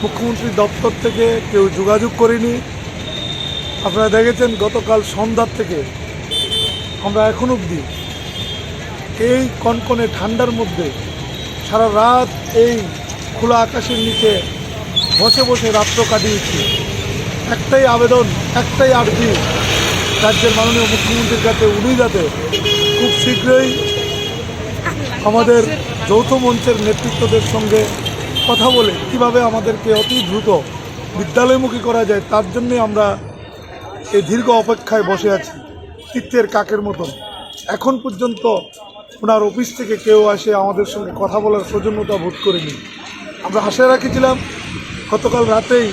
মুখ্যমন্ত্রী দপ্তর থেকে কেউ যোগাযোগ করেনি। আপনারা দেখেছেন গতকাল সন্ধ্যার থেকে আমরা এখন অবধি এই কনকনে ঠান্ডার মধ্যে সারা রাত এই খোলা আকাশের নিচে বসে বসে রাত্র কাটিয়েছি। একটাই আবেদন, একটাই আর্জি রাজ্যের মাননীয় মুখ্যমন্ত্রীর কাছে, উনি যাতে খুব শীঘ্রই আমাদের যৌথ মঞ্চের নেতৃত্বদের সঙ্গে কথা বলে কিভাবে আমাদেরকে অতি দ্রুত বিদ্যালয়মুখী করা যায়, তার জন্যে আমরা এই দীর্ঘ অপেক্ষায় বসে আছি চিত্তের কাকের মতন। এখন পর্যন্ত ওনার অফিস থেকে কেউ আসে আমাদের সঙ্গে কথা বলার সৌজন্যতা বোধ করেনি। আমরা আশা রাখছিলাম গতকাল রাতেই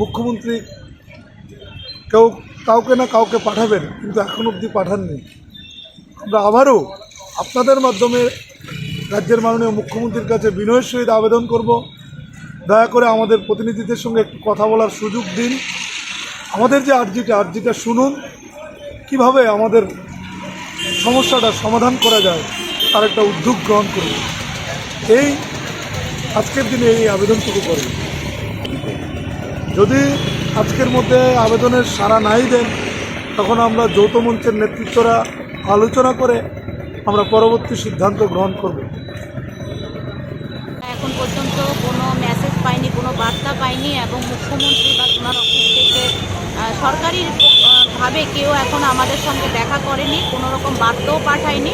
মুখ্যমন্ত্রী কাউকে না কাউকে পাঠাবেন, কিন্তু এখন অবধি পাঠাননি। আমরা আবারও আপনাদের মাধ্যমে রাজ্যের মাননীয় মুখ্যমন্ত্রীর কাছে বিনয়ের সহিত আবেদন করব, দয়া করে আমাদের প্রতিনিধিদের সঙ্গে একটু কথা বলার সুযোগ দিন, আমাদের যে আর্জিটা শুনুন, কিভাবে আমাদের সমস্যাটা সমাধান করা যায় তার একটা উদ্যোগ গ্রহণ করুন। এই আজকের দিনে এই আবেদনটুকু করেন। যদি আজকের মধ্যে আবেদনের সাড়া নাই দেন তখন আমরা যৌথ মঞ্চের নেতৃত্বরা আলোচনা করে আমরা পরবর্তী সিদ্ধান্ত গ্রহণ করব। এখন পর্যন্ত কোনো মেসেজ পাইনি, কোনো বার্তা পাইনি এবং মুখ্যমন্ত্রী বা ওনার অফিস থেকে সরকারিভাবে কেউ এখন আমাদের সঙ্গে দেখা করেনি, কোনো রকম বার্তাও পাঠায়নি।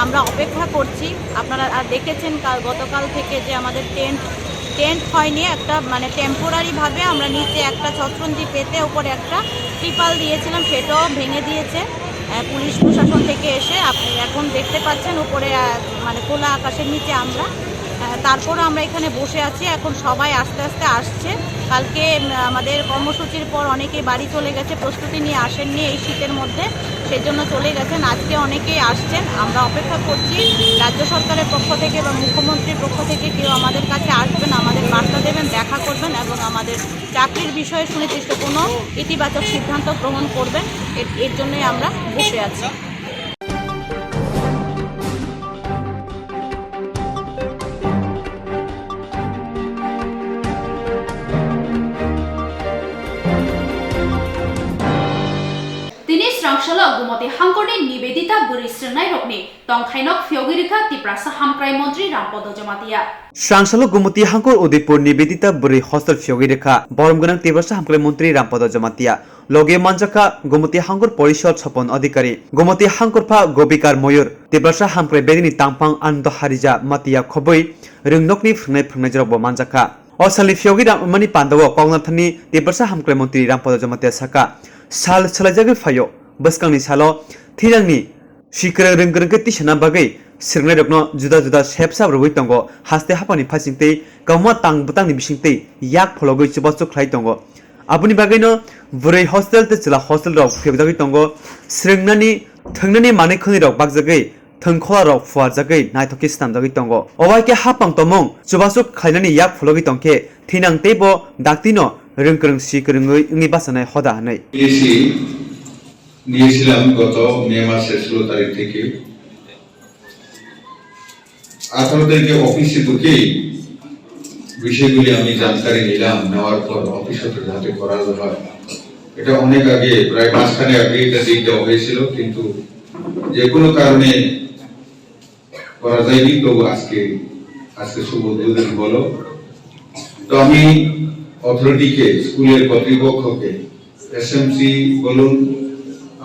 আমরা অপেক্ষা করছি। আপনারা আর দেখেছেন গতকাল থেকে যে আমাদের টেন্ট হয়নি, একটা মানে টেম্পোরারিভাবে আমরা নিচে একটা ছত্রন্দি পেতে উপরে একটা ত্রিপাল দিয়েছিলাম, সেটাও ভেঙে দিয়েছে পুলিশ প্রশাসন থেকে এসে। আপনি এখন দেখতে পাচ্ছেন উপরে মানে খোলা আকাশের নিচে আমরা তারপরও আমরা এখানে বসে আছি। এখন সবাই আস্তে আস্তে আসছে। কালকে আমাদের কর্মসূচির পর অনেকেই বাড়ি চলে গেছে, প্রস্তুতি নিয়ে আসেননি এই শীতের মধ্যে, সেই জন্য চলে গেছেন। আজকে অনেকেই আসছেন। আমরা অপেক্ষা করছি রাজ্য সরকারের পক্ষ থেকে বা মুখ্যমন্ত্রীর পক্ষ থেকে কেউ আমাদের কাছে আসবেন, আমাদের বার্তা দেবেন, দেখা করবেন এবং আমাদের চাকরির বিষয়ে সুনির্দিষ্ট কোনো ইতিবাচক সিদ্ধান্ত গ্রহণ করবেন। এর জন্যই আমরা বসে আছি। Swrangchati gumati hangkorni nibedita buri srnai rokni tongkhainok fiogirika tiprasa hamkrai mantri Rampodo Jamatia. Swrangchati gumati hangkor Udaipur nibedita buri hostel fiogirika boromganang tiprasa hamkrai mantri Rampodo Jamatia. Loge manjaka gumati hangkor porishod chopon adhikari gumati hangkorpha gobikar moyor tiprasa hamkrai bedini tangpang ando harija matia khoboi ringnokni phungnai jorokbo manjaka. Osali fiogira mani pandawo kongnathani tiprasa hamkrai mantri Rampodo Jamatia saka sal salajagi phayo Baskangni salo thirangni shikrang rengkrang ke tisana bagai sirnai rokno juda juda shepsa roi tongo haste hapani phasingtei kauma tang butangni bisingtei yak phologoi chubachuk khlai tongo abuni bagai no burei hostel te chila hostel rok phebjagi tongo sringnani thangnani manai khoni rok bakjagai thangkhola rok fuarjagai naithoki stamjagi tongo obaike hapang tomong chubachuk khlainani yak phologoi tongke thinang teibo daktino rengkrang shikrangoi ngi basanai hoda hanai নিয়েছিলাম গত মে মাসের 16 তারিখ থেকে 18 তারিখে অফিসে ঢুকেই বিষয়গুলি আমি জানকারি নিলাম। নেওয়ার পর অফিসে যাতে করা হয়, এটা অনেক আগে প্রায় মাসখানেক আগে এটা দিয়ে দেওয়া হয়েছিল, কিন্তু যে কোনো কারণে করা যায়নি। তো আজকে শুভ উদ্বোধন হলো। তো আমি অথরিটিকে, স্কুলের কর্তৃপক্ষকে, এসএমসি বলুন,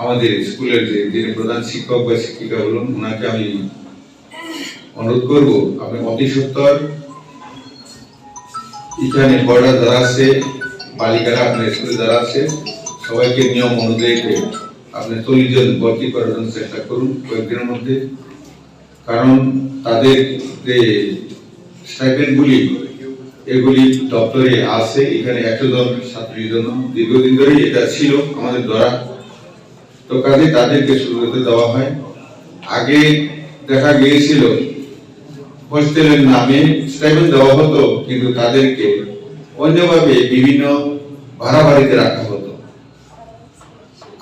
আমাদের স্কুলের যিনি প্রধান শিক্ষক বা শিক্ষিকা বলুন, ওনাকে আমি অনুরোধ করবো আপনি অতি সত্বর এখানে বড়রা যারা আছে, বালিকারা আপনার স্কুলে যারা আছে, সবাইকে নিয়ম অনুযায়ী আপনি 40 জন ভর্তি করার জন্য চেষ্টা করুন কয়েকদিনের মধ্যে। কারণ তাদের যে স্টাইপেন্ডগুলি এগুলি দপ্তরে আছে, এখানে 100 জন ছাত্রীর জন্য দীর্ঘদিন ধরে এটা ছিল আমাদের দ্বারা। তো কাজে তাদেরকে সুবিধা দেওয়া হয়। আগে দেখা গিয়েছিল হোস্টেলের নামে স্টাইপেন্ড দেওয়া হতো, কিন্তু তাদেরকে অন্যভাবে বিভিন্ন ভাড়া বাড়িতে রাখা হতো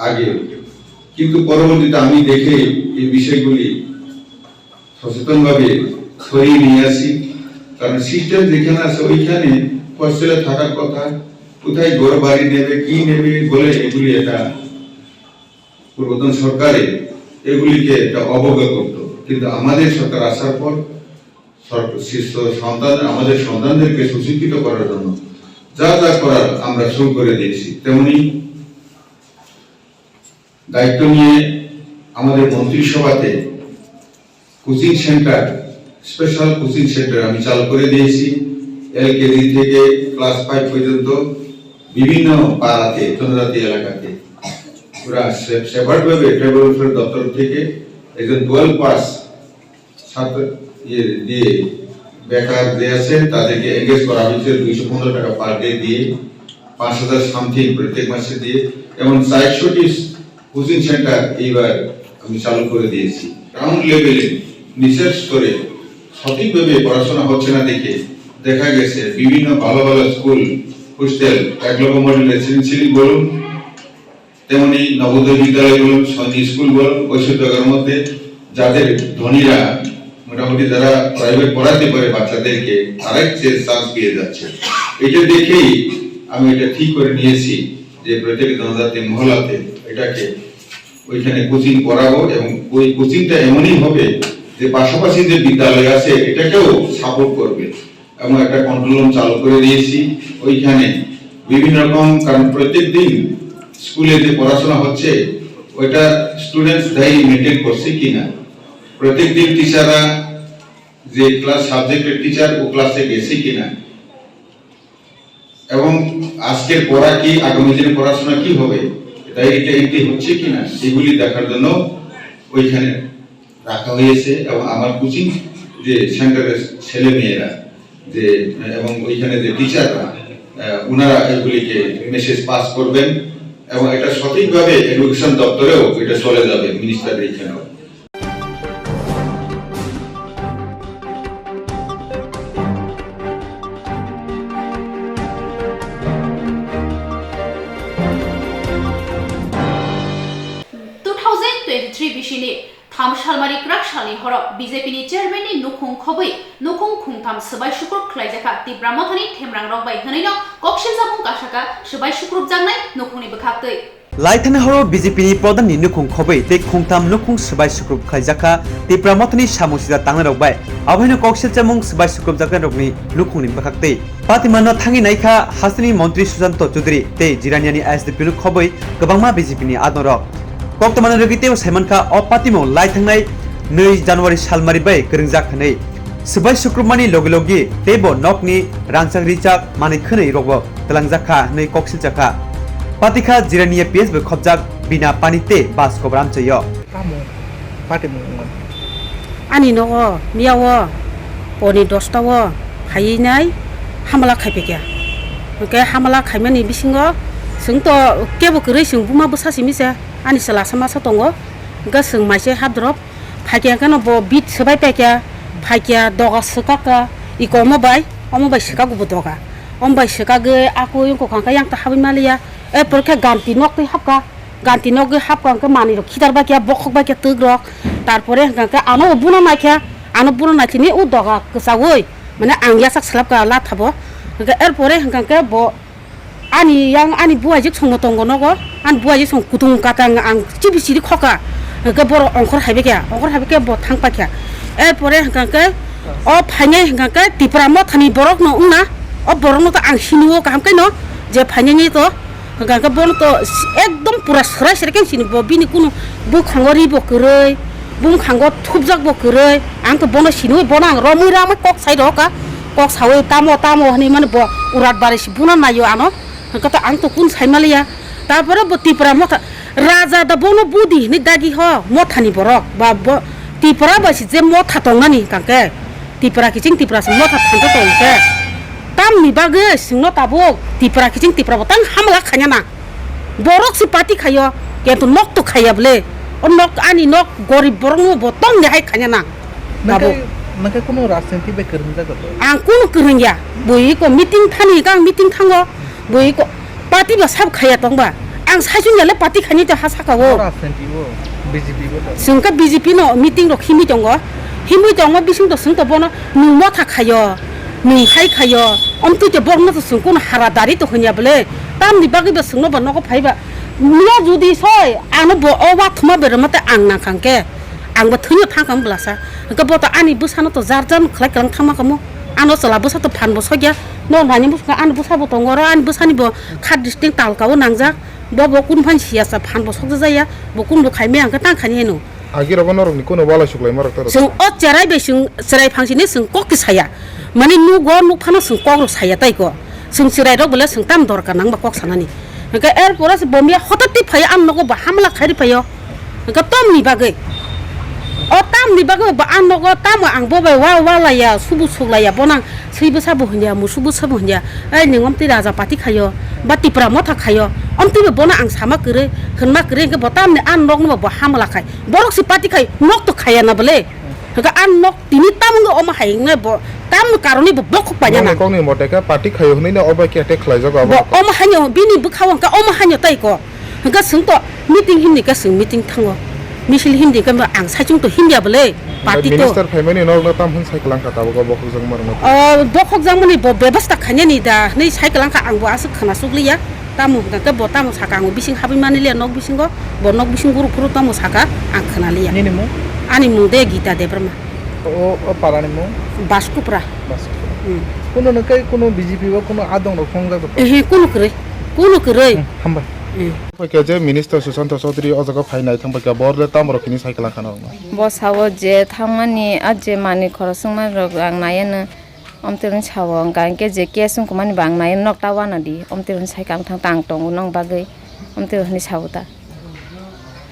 আগে। কিন্তু পরবর্তীতে আমি দেখে এই বিষয়গুলি সচেতনভাবে সরিয়ে নিয়ে আসি। কারণ সিস্টেম যেখানে আছে ওইখানে হোস্টেলে থাকার কথা, কোথায় ঘর বাড়ি নেবে, কি নেবে বলে এগুলি এটা পূর্বতন সরকারে এগুলিকে একটা অবগত করতো। কিন্তু আমাদের সরকার আসার পর আমাদের সন্তানদেরকে সুশিক্ষিত করার জন্য যা যা করার আমরা শুরু করে দিয়েছি। তেমনি দায়িত্ব নিয়ে আমাদের মন্ত্রিসভাতে coaching centre, special coaching centre আমি চালু করে দিয়েছি। এলকেজি থেকে ক্লাস 5 পর্যন্ত বিভিন্ন পাড়াতে, জনজাতি এলাকাতে পুরা সেপারেট ভাবে ট্রাইবাল ওয়েলফেয়ার দপ্তর থেকে একজন 12 পাস ছাত্র দিয়ে বেকার যে আছে তাদেরকে এনগেজ করা হয়েছে 215 টাকা পার ডে দিয়ে, 5000 সামথিং প্রত্যেক মাসে দিয়ে, এবং 400টি কোচিং সেন্টার এইবার আমি চালু করে দিয়েছি। গ্রাউন্ড লেভেলে নিচের স্তরে সঠিকভাবে পড়াশোনা হচ্ছে না দেখে দেখা গেছে বিভিন্ন ভালো ভালো school, hostel, Eklavya model residential বলুন, তেমনি নবোদয় বিদ্যালয় বলুন, সৈনিক স্কুল বলুন, ওইসব জায়গার মধ্যে যাদের ধনীরা মোটামুটি যারা প্রাইভেট পড়াতে পারে বাচ্চাদেরকে আরেক চান্স পেয়ে যাচ্ছে। এটা দেখেই আমি এটা ঠিক করে নিয়েছি যে প্রত্যেক জনজাতি মহলাতে এটাকে ওইখানে কোচিং করাবো, এবং ওই কোচিংটা এমনই হবে যে পাশাপাশি যে বিদ্যালয় আছে এটাকেও সাপোর্ট করবে। এবং একটা কন্ট্রোল রুম চালু করে দিয়েছি ওইখানে বিভিন্ন রকম, কারণ প্রত্যেক দিন স্কুলে যে পড়াশোনা হচ্ছে ওইটা স্টুডেন্টস ডায়েরি মেনটেন করছে কিনা, প্রত্যেক দিন টিচাররা যে ক্লাস সাবজেক্টের টিচার ও ক্লাসে গেছে কিনা, এবং আজকের পড়া কি, আগামী দিনে পড়াশোনা কি হবে, ডায়েরিটা এন্ট্রি হচ্ছে কিনা, এগুলি দেখার জন্য ওইখানে রাখা হয়েছে। এবং আমার কোচিং যে সেন্টারের ছেলে মেয়েরা যে এবং ওইখানে যে টিচাররা ওনারা এগুলিকে মেসেজ পাস করবেন এবং এটা সঠিকভাবে এডুকেশন দপ্তরেও এটা চলে যাবে মিনিস্টারের এখানেও। बिसिनि थाम सालमारि क्राक सालनि हराव बीजेपीनि चेयारमेननि नुखुं खबै नुखुं खुंथाम सोबाय सुक्रुब खलायजाखा तिब्रा मथानि थेमरां रगबाय होनैनो कक्सिल जामुं कासाका सोबाय सुक्रुब जांनाय नुखुंनि बखाक्तै लाइथाना हरो बीजेपीनि प्रधाननि नुखुं खबै ते खुंथाम नुखुं सोबाय सुक्रुब खलायजाखा तिब्रा मथानि सामुसिदा तांना रगबाय अबहायनो कक्सिल जामुं सोबाय सुक्रुब जागोन रगनि नुखुंनि बखाक्तै पातिमानो थांनि नायखा हासनि मंत्री सुशांत चौधरी ते जिरानियानि एसडीपी नु खबै गोबांमा बीजेपीनि आदनरक Koktwma rogite Saimanka opatimo laithangnai 2 January salmari bai grengjak-khanai Subai sukrubmani logi-logi tebo nokni rangchak richak mani khwnai rogbo tlangjaka nei koksilchaka Patikha jirania PS be khobjak bina panite bas kobram chayo Kamu patimu Ani nogo miawo poni dostawo hainai hamala khaipekya ke hamala khaimani bisingo sungto kebo kरै sung buma bosasi mise ani sala sama satongo ga sung maise hadrop phakya kano bo bit sabai pekya phakya doga sukaka ikomo bai omo bai suka gubo doga om bai suka ge aku yung ko kangka yang ta habin malia e porka ganti nok te hapka ganti nok ge hapka ka mani ro khidar ba kya bokhok ba kya tugrok tarpore ka ano buno makya ano buno nakini u doga ksawoi mane angya sak slap ka la thabo ga erpore ka bo ani yang ani buaji songo tongo nogo an buaji song kutung katang ang cibisiri khoka ke bor ongkhor haibeke bo thangpakya e pore hangke o phane hangke tipramo thani borok no ungna o borok no to ang sinuo kaham kai no je phane ni to hangke bon to ekdom pura srai serken sini bo bini kunu bu khangori bo krei bung khango thupjak bo krei ang to bono sinui bonang romira ma kok sai roka kok sawe tamo hani man bo urat baris buna nayo ano kata ang to kun saimalia tapore bo tipra motha raja da bono budi ni dagi ho mothani borok ba tipra ba si je motha tongani kangke tipra kicing tipra se motha thangko tongke tam ni bage singno tabok tipra kicing tipra botang hamla khanya na borok si pati khayo ke to nok to khaya ble on nok ani nok gorib borong botong ni hai khanya na babo naka kuno rasenti be kerja gato ang kuno kerja boi ko meeting thani kang meeting thango boi ko pati ba sab khaya tongba ang sajun yale pati khani to hasaka wo rasenti wo BJP wo sungka BJP no meeting ro khimi tongo bising to sung to bono nu motha khayo nu khai khayo omtu te borno to sung kun haradari to honya bele tam ni bagi ba sung no ba no ko phaiba niya judi soi ano bo owa thuma bermate ang na khangke ang ba thunyo thangkam blasa ka bo to ani busano to jarjan khlai klang thama kamu ano sala busa to phan bo sogya no nani busa an busa bo tongoro an busani bo khat distinct talkawo nangjak bo kun phan siasa phan bo sogja jaya bo kun lo khaime ang ka tang khani no agi rogono rogni kono wala suklai marak tar sung o cherai be sung cherai phangsini sung kok saya mani nu go nu phano sung kok ro saya tai ko sung cherai ro bole sung tam dor ka nang ba kok sanani ka er poras bomia hotati phai am no go ba hamla khairi phayo ka tom ni bagai o tam ni bagai ba an no go tam ang bo ba wala ya subu suklai ya bonang sribu sabu hunya musubu sabu hunya ai ningom ti raja pati khayo ba tipra motha khayo omti be bona ang sama kre khnma kre ke botam ne an nok no ba hamla khai borok si pati khai nok to khaya na bole ka an nok tini tam ngo oma hai nge bo tam karoni bo bok panya na ko ni mote ka pati khayo hni na oba ke tek khlai jaga bo oma hanyo bini bu khawang ka oma hanyo tai ko ka sung to meeting himni ka sung meeting thango misil hindi ka ang sajung to himya bole pati to minister family no na tam hun cyclang ka tawo bok jang mar ma bok jang mani bo bebasta khanya ni da nei cyclang ka ang bo asu khana sukliya tamu ka bo tamu saka ngo bising habi mani le nok bisingo bo nok bising guru kuru tamu saka ang khana liya ni mo ani mu de gita de brahma o parani mo baskupra kuno na kai kuno BJP wa kuno adong ro khong ga kuno kre hamba ke je minister Sushant Chaudhary ojaga phainai thangba ka borle tamro kini cycle khana bo sawo je thangmani aje mani khorosungma rok ang nayena omtirun sawo gangke je kesung kumani bang nayen nok tawana di omtirun saikang thang tang tong nong bagai omtirun ni sawta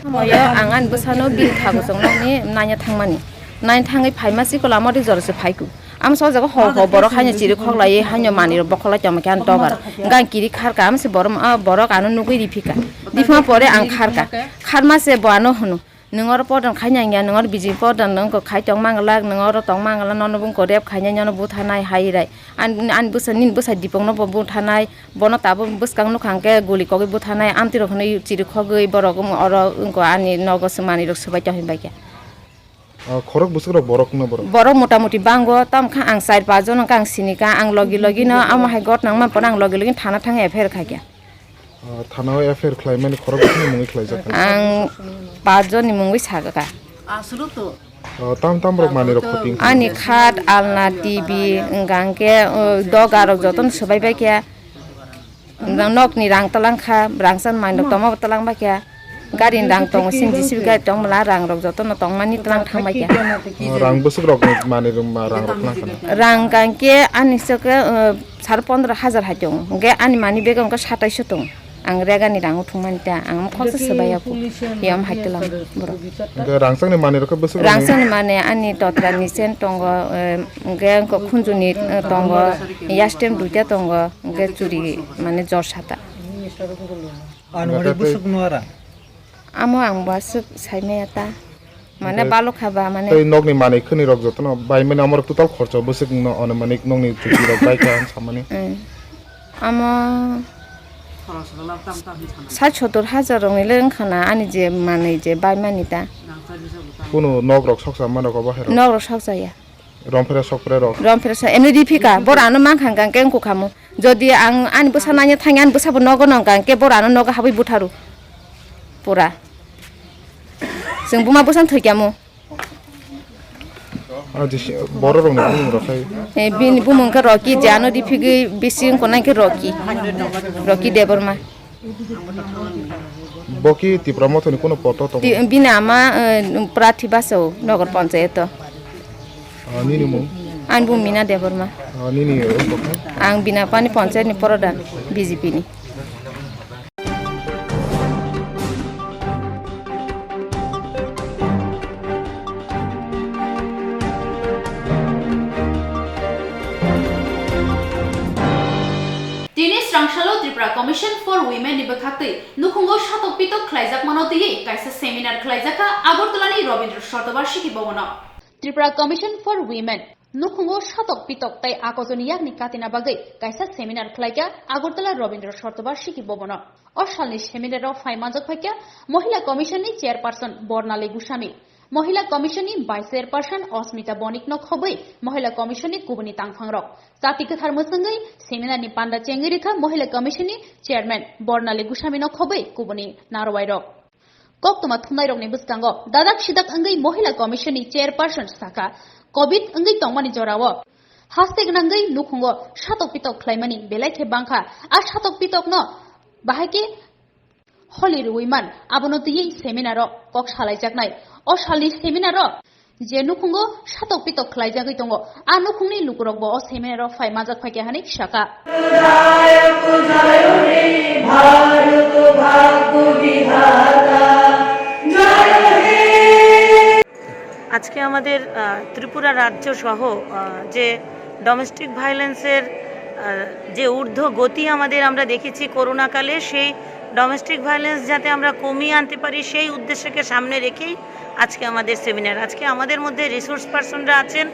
moyo angan busano bil thago song ni nanya thangmani nain thangai phaimasi ko lamori jorse phaiku am so jago ho borok haino chiri khoklai haino mani bokhla chama kan dogar gan kiri kharka am se borok anu nugui difika difma pore ang kharka kharma se boano hunu nongor podan khanyang nongor biji podan nongko khai tong mangala nongor tong mangala non bung ko rep khanya nyono buthanai hai rai an busanin busai dipong no buthanai bono tabo buskang no khangke guli kogi buthanai amti rokhni chiri khogoi borok oro ko ani nogo sumani rok subai chahin baikya খরক বুসুর বরক না বরক borok motamuti bango tam kha ang side pa jon kang sinika ang logi no am hai got nang man panang logi thana thang efer khaikya থানাও FIR খাই মানে খরক বুসুর মুই খাই যাক ang pa jon ni mungwi sagaka তাম তাম rock মানে rock খতিং ani khat alna tv ngangke dogarok joton subai baikya nok ni rang talang kha rangsan main dok toma talang baikya gari rang tong sin jisi ga tong mala rang rok joton tong mani talang thang baikya রাং বুসুর rock মানে রাং rock না কেন rang kangke ani soke 15,000 hajong ge ani mani begam ka 27 tong ang rega ni rang thungman ta ang khoksa sabaya ko yam haitelam boro রাংসাং নি মানে rock বুসুর rangsan mane ani totra ni sen tongo ge ko khunjuni tongo yastem duita tongo ge churi mane jor sata আনমারি বুসুক নোয়ারা amo ang basuk saimeta mane balo khaba mane এই নগনি মানে খনি rock যতন by মানে আমার টোটাল খরচ বুসুক ন অনমানিক নগনি চুটি রক বাই কান সামানি amo 70,000 rong ile khana ani je mane je bai manita কোনো নগ রক সকসা মানে কবা হের no ro saksa ya রমফেরা সকরে রক rom persa emni dipika borano mangkhang kangke ku khamu jodi ang ani busananya thangan busabo nogo nong kangke borano nogo habi butharu pura जों बुमा बुसान थैक्यामु আজি বড় রং না রখাই e bin bumungka roki jano dipigi bising konangke roki deborma বকি তীব্র মতনি কোনো পট তো bina ama prathibaso nogor panchayat নিনি মু an bumina deborma Nini ang bina pani panchayat ni porodan BJP ni Swrangchati Tripura Commission for Women ni bakhaktui nukhungo shatok pitok khlaijak manotui kaisa seminar khlaijaka Agartalani Rabindra Shortobarshiki Bhobono Tripura Commission for Women nukhungo shatok pitok tai akojoni yakni katina bagai kaisa seminar khlaika Agartala Rabindra Shortobarshiki Bhobono Oshalni seminaro phaimanjak phaikya Mohila Commission ni chairperson Bornali Gusami Mohila Commission ni vice chairperson Osmita Bonik nok hobai Mohila Commission ni Kubuni Tangphangrok Jati kathar musangai seminar ni Panda Chengirikha Mohila Commission ni chairman Bornali Gusami nok hobai Kubuni Narwairok Koktwma thumnai rok ni buskango dadak sidak angai Mohila Commission ni chairperson saka COVID angai tongmani jorawo hastek nangai nukhungo shatok pitok khlaimani belaikhe bangkha a shatok pitok no bahake holir women abonotui seminaro kok salaijaknai o salni seminaro je nukhungo shatok pitok khlaijagoi tongo a nukhungni lukurokbo o seminaro phaimajak phaike hani saka আজকে আমাদের ত্রিপুরা রাজ্য সহ যে domestic ভায়োলেন্সের যে ঊর্ধ্ব গতি আমরা দেখেছি করোনাকালে সেই ডোমেস্টিক ভায়োলেন্স যাতে আমরা কমিয়ে আনতে পারি সেই উদ্দেশ্যকে সামনে রেখেই আজকে আমাদের সেমিনার আজকে আমাদের মধ্যে রিসোর্স পার্সনরা আছেন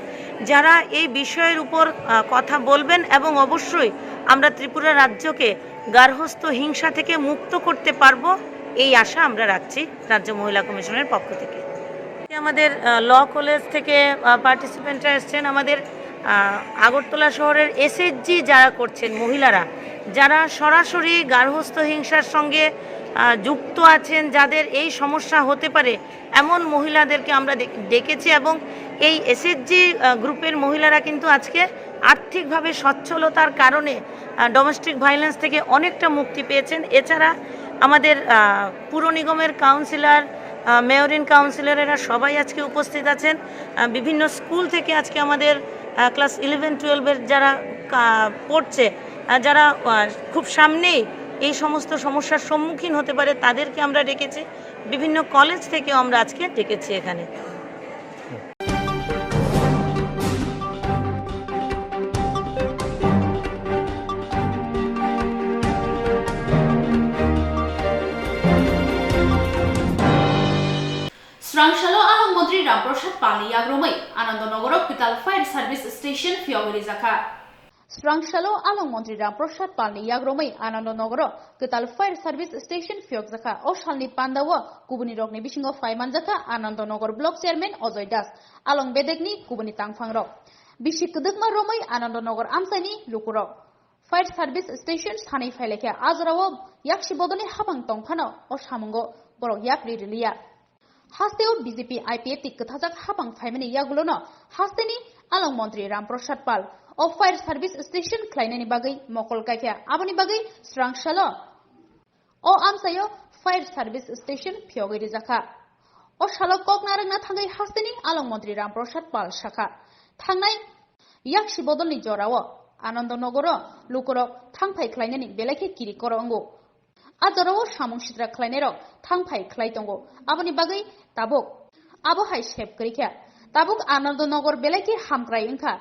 যারা এই বিষয়ের উপর কথা বলবেন এবং অবশ্যই আমরা ত্রিপুরা রাজ্যকে গার্হস্থ্য হিংসা থেকে মুক্ত করতে পারবো এই আশা আমরা রাখছি রাজ্য মহিলা কমিশনের পক্ষ থেকে আমাদের ল কলেজ থেকে পার্টিসিপেন্টরা এসেছেন আমাদের আগরতলা শহরের এসএইচজি যারা করছেন মহিলারা যারা সরাসরি গার্হস্থ্য হিংসার সঙ্গে যুক্ত আছেন যাদের এই সমস্যা হতে পারে এমন মহিলাদেরকে আমরা ডেকেছি এবং এই এসএইচজি গ্রুপের মহিলারা কিন্তু আজকে আর্থিকভাবে সচ্ছলতার কারণে ডোমেস্টিক ভায়োলেন্স থেকে অনেকটা মুক্তি পেয়েছেন এছাড়া আমাদের পুর নিগমের কাউন্সিলর মেয়রিন কাউন্সিলরেরা সবাই আজকে উপস্থিত আছেন বিভিন্ন স্কুল থেকে আজকে আমাদের ক্লাস 11-12 এর যারা পড়ছে যারা খুব সামনেই এই সমস্ত সমস্যার সম্মুখীন হতে পারে তাদেরকে আমরা ডেকেছি বিভিন্ন কলেজ থেকেও আমরা আজকে ডেকেছি এখানে রামপ্রসাদ পালনি ইয়াগ্রমৈ আনন্দনগর কিতাল ফায়ার সার্ভিস স্টেশন ফিয়গরি জাখা স্রাংশালো আলং মন্ত্রী রামপ্রসাদ পালনি ইয়াগ্রমৈ আনন্দনগর কিতাল ফায়ার সার্ভিস স্টেশন ফিয়গ জাখা ও সালনি পান্দাও কুবুনি রকনি বিসিঙ্গ ফাইমান জাখা আনন্দনগর ব্লক চেয়ারম্যান অজয় দাস আলং বেদেকনি কুবুনি তাংফাং রক বিশি কদকমা রমৈ আনন্দনগর আমসাইনি লুকুরক ফায়ার সার্ভিস স্টেশন সানি ফাইলেকে আজরাও ইয়াকশি বদলে হাবাং তংফানো ও সামঙ্গ বড় ইয়াক রিলিয়া হাস্তেও বিজেপি আইপিএফ কথাজাক হাবাং ফাইমানি ইয়াগুলোনো হাস্তেনি আলং মন্ত্রী রামপ্রসাদ পাল ও ফায়ার সার্ভিস স্টেশন খ্লাইনানি বাগৈ মকল কাইকা আবনি বাগৈ স্রাংশালো ও আমসাयो ফায়ার সার্ভিস স্টেশন ফিয়গৈ জাখা ও শালক কক নারংনা থাঙ্গৈ হাস্তেনি আলং মন্ত্রী রামপ্রসাদ পাল শাখা থাंनाय ইয়াকশি বদলনি জরাও আনন্দনগর লুকরক থাংফাই খ্লাইনানি বেলাকে কিরি করঙ্গো আজরাও সামং সিত্রা খ্লাইনেরক থাংফাই খ্লাইতঙ্গো আবনি বাগৈ তাবুক আবহাই সেব করিখা তাবুক আনন্দনগর বেলাকে হামক্রাই ইংখা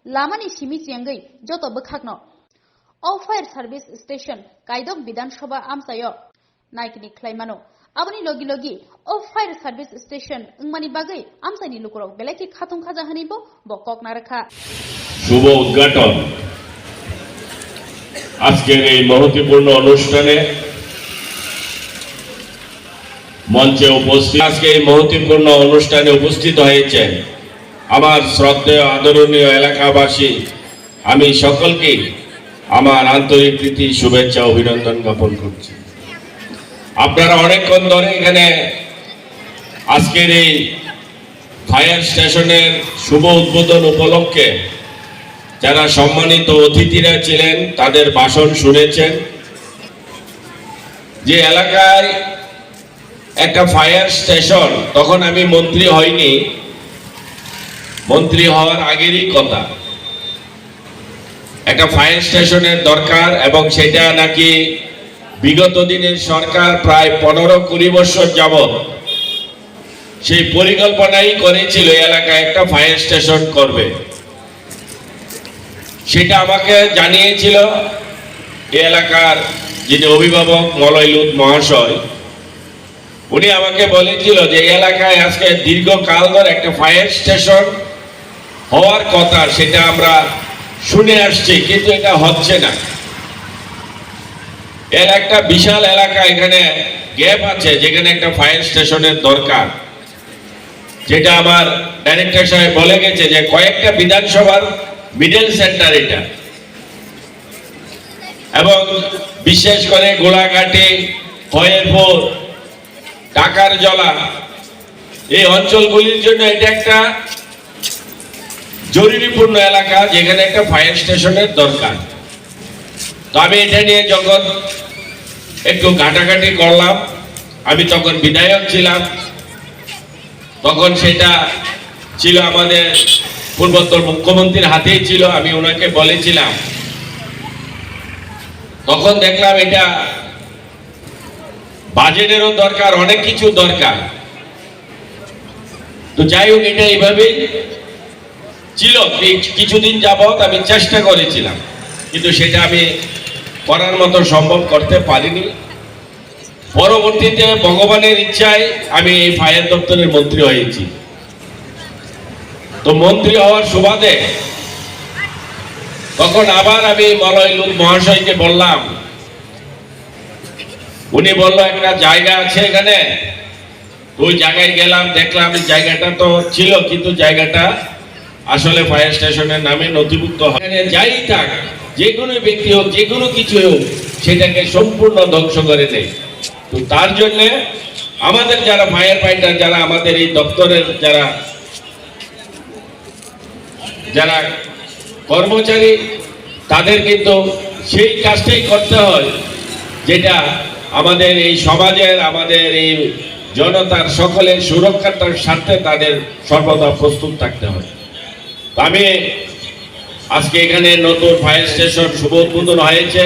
লামানি সিমি চিয়াঙ্গৈ যত বখাকনো ও ফায়ার সার্ভিস স্টেশন কাইদক বিধানসভা আমসাयो নাইকনি খ্লাইমানো আবনি লগি লগি ও ফায়ার সার্ভিস স্টেশন ইংমানি বাগৈ আমসাইনি লুকরক বেলাকে খাতুং খাজা হানিবো বকক না রাখা শুভ উদ্ঘাটন আজকের এই মহত্বপূর্ণ অনুষ্ঠানে মঞ্চে উপস্থিত আজকে এই মহত্বপূর্ণ অনুষ্ঠানে উপস্থিত হয়েছেন আমার শ্রদ্ধেয় আদরণীয় এলাকাবাসী আমি সকলকে আমার আন্তরিক প্রীতি শুভেচ্ছা অভিনন্দন জ্ঞাপন করছি আপনারা অনেকক্ষণ ধরে এখানে আজকের এই ফায়ার স্টেশনের শুভ উদ্বোধন উপলক্ষে যারা সম্মানিত অতিথিরা ছিলেন তাদের ভাষণ শুনেছেন যে এলাকায় একটা ফায়ার স্টেশন তখন আমি মন্ত্রী হইনি মন্ত্রী হওয়ার আগেরই কথা একটা ফায়ার স্টেশনের দরকার এবং সেটা নাকি বিগত দিনের সরকার প্রায় 15-20 বছর যাবত সেই পরিকল্পনাই করেছিল এলাকায় একটা ফায়ার স্টেশন করবে সেটা আমাকে জানিয়েছিল এই এলাকার যিনি অভিভাবক মলয়লুদ মহাশয় উনি আমাকে বলেছিল যে এই এলাকায় আজকে দীর্ঘকাল ধরে একটা ফায়ার স্টেশন হওয়ার কথা সেটা আমরা শুনে আসছি কিন্তু এটা হচ্ছে না এর একটা বিশাল এলাকা এখানে গ্যাপ আছে যেখানে একটা ফায়ার স্টেশনের দরকার যেটা আমার ডাইরেক্টর সাহেব বলে গেছে যে কয়েকটা বিধানসভার মিডল সেন্টার এটা এবং বিশেষ করে গোলাঘাটি খয়েরপুর টাকার জলা এই অঞ্চলগুলির জন্য এটা একটা জরুরিপূর্ণ এলাকা যেখানে একটা ফায়ার স্টেশনের দরকার তো আমি এটা নিয়ে যখন একটু ঘাটাঘাটি করলাম আমি তখন বিধায়ক ছিলাম তখন সেটা ছিল আমাদের পূর্বতন মুখ্যমন্ত্রীর হাতেই ছিল আমি ওনাকে বলেছিলাম তখন দেখলাম এটা বাজেটেরও দরকার অনেক কিছু দরকার তো যাই হোক এটা এইভাবেই ছিল কিছুদিন যাবত আমি চেষ্টা করেছিলাম কিন্তু সেটা আমি করার মতো সম্ভব করতে পারিনি পরবর্তীতে ভগবানের ইচ্ছায় আমি এই ফায়ার দপ্তরের মন্ত্রী হয়েছি তো মন্ত্রী হওয়ার সুবাদে তখন আবার আমি মলয়লুদ মহাশয়কে বললাম উনি বলল একটা জায়গা আছে এখানে ওই জায়গায় গেলাম দেখলাম এই জায়গাটা তো ছিল কিন্তু জায়গাটা আসলে ফায়ার স্টেশনের নামে নথিভুক্ত হয় যাই থাক যে কোনো ব্যক্তি হোক যে কোনো কিছু হোক সেটাকে সম্পূর্ণ ধ্বংস করে দেয় তো তার জন্য আমাদের যারা ফায়ার ফাইটার যারা আমাদের এই দপ্তরের যারা কর্মচারী তাদের কিন্তু সেই কাজটাই করতে হয় যেটা আমাদের এই সমাজের আমাদের এই জনতার সকলের সুরক্ষার স্বার্থে তাদের সর্বদা প্রস্তুত থাকতে হয় আমি আজকে এখানে নতুন ফায়ার স্টেশন শুভ উদ্বোধন হয়েছে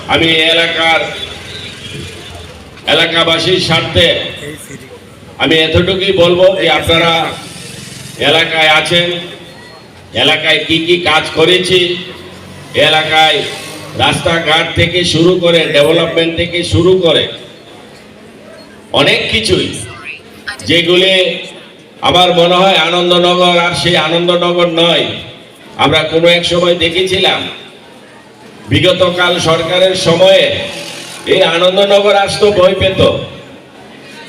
আমি এলাকাবাসীর স্বার্থে আমি এতটুকুই বলবো যে আপনারা এলাকায় আছেন এলাকায় কি কি কাজ করেছি এলাকায় রাস্তাঘাট থেকে শুরু করে ডেভেলপমেন্ট থেকে শুরু করে অনেক কিছুই যেগুলি আমার মনে হয় আনন্দনগর আর সেই আনন্দনগর নয়। আমরা কোনো এক সময় দেখেছিলাম বিগতকাল সরকারের সময়ে এই আনন্দনগর আসতো ভয় পেত,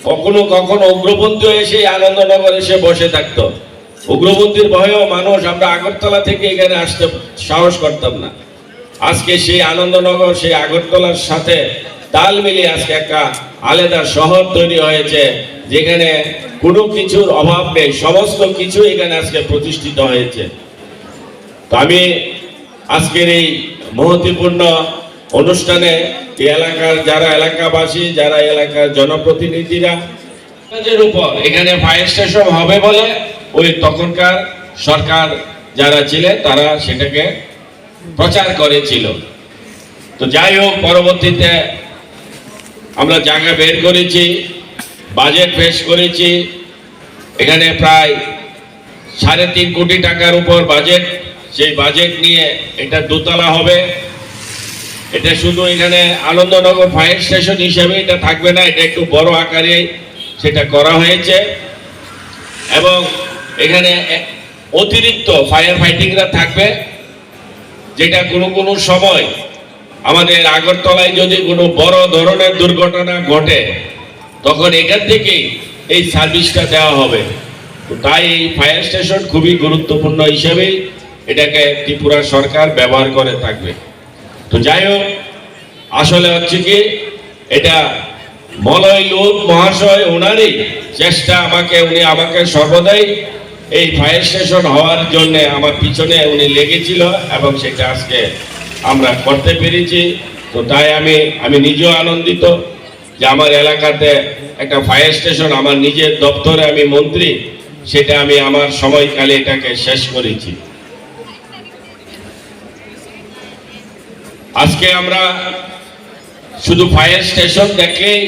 কখনো কখনো উগ্রপন্থী এসে আনন্দনগর এসে বসে থাকতো। উগ্রপন্থীর ভয়েও মানুষ আমরা আগরতলা থেকে এখানে আসতে সাহস করতাম না। আজকে সেই আনন্দনগর সেই আগরতলার সাথে তাল মিলিয়ে আজকে একটা আলাদা শহর তৈরি হয়েছে, যেখানে কোনো কিছুর অভাব নেই, সমস্ত কিছু এখানে আজকে প্রতিষ্ঠিত হয়েছে। তো আমি আজকের এই মহত্বপূর্ণ অনুষ্ঠানে এই এলাকার যারা এলাকাবাসী, যারা এলাকার জনপ্রতিনিধিরা এর উপর এখানে ফায়ার স্টেশন হবে বলে ওই তখনকার সরকার যারা ছিলেন তারা সেটাকে প্রচার করেছিল। তো যাই হোক, পরবর্তীতে আমরা জায়গা বের করেছি, বাজেট পেশ করেছি। এখানে প্রায় 3.5 কোটি টাকার উপর বাজেট। সেই বাজেট নিয়ে এটা দোতলা হবে। এটা শুধু এখানে আনন্দনগর ফায়ার স্টেশন হিসেবে এটা থাকবে না, এটা একটু বড় আকারে সেটা করা হয়েছে। এবং এখানে অতিরিক্ত ফায়ার ফাইটিংরা থাকবে, যেটা কোনো সময় আমাদের আগরতলায় যদি কোনো বড় ধরনের দুর্ঘটনা ঘটে তখন এখান থেকেই এই সার্ভিসটা দেওয়া হবে। তো তাই এই ফায়ার স্টেশন খুবই গুরুত্বপূর্ণ হিসেবে এটাকে ত্রিপুরা সরকার ব্যবহার করে থাকবে। তো যাই হোক, আসলে হচ্ছে কি এটা মলয় লোক মহাশয় ওনারই চেষ্টা, উনি আমাকে সর্বদাই এই ফায়ার স্টেশন হওয়ার জন্য আমার পিছনে উনি লেগেছিল এবং সেটা আজকে আমরা করতে পেরেছি। তো তাই আমি নিজেও আনন্দিত যে আমার এলাকাতে একটা ফায়ার স্টেশন, আমার নিজের দপ্তরে আমি মন্ত্রী, সেটা আমি আমার সময়কালে এটাকে শেষ করেছি। আজকে আমরা শুধু ফায়ার স্টেশন দেখলেই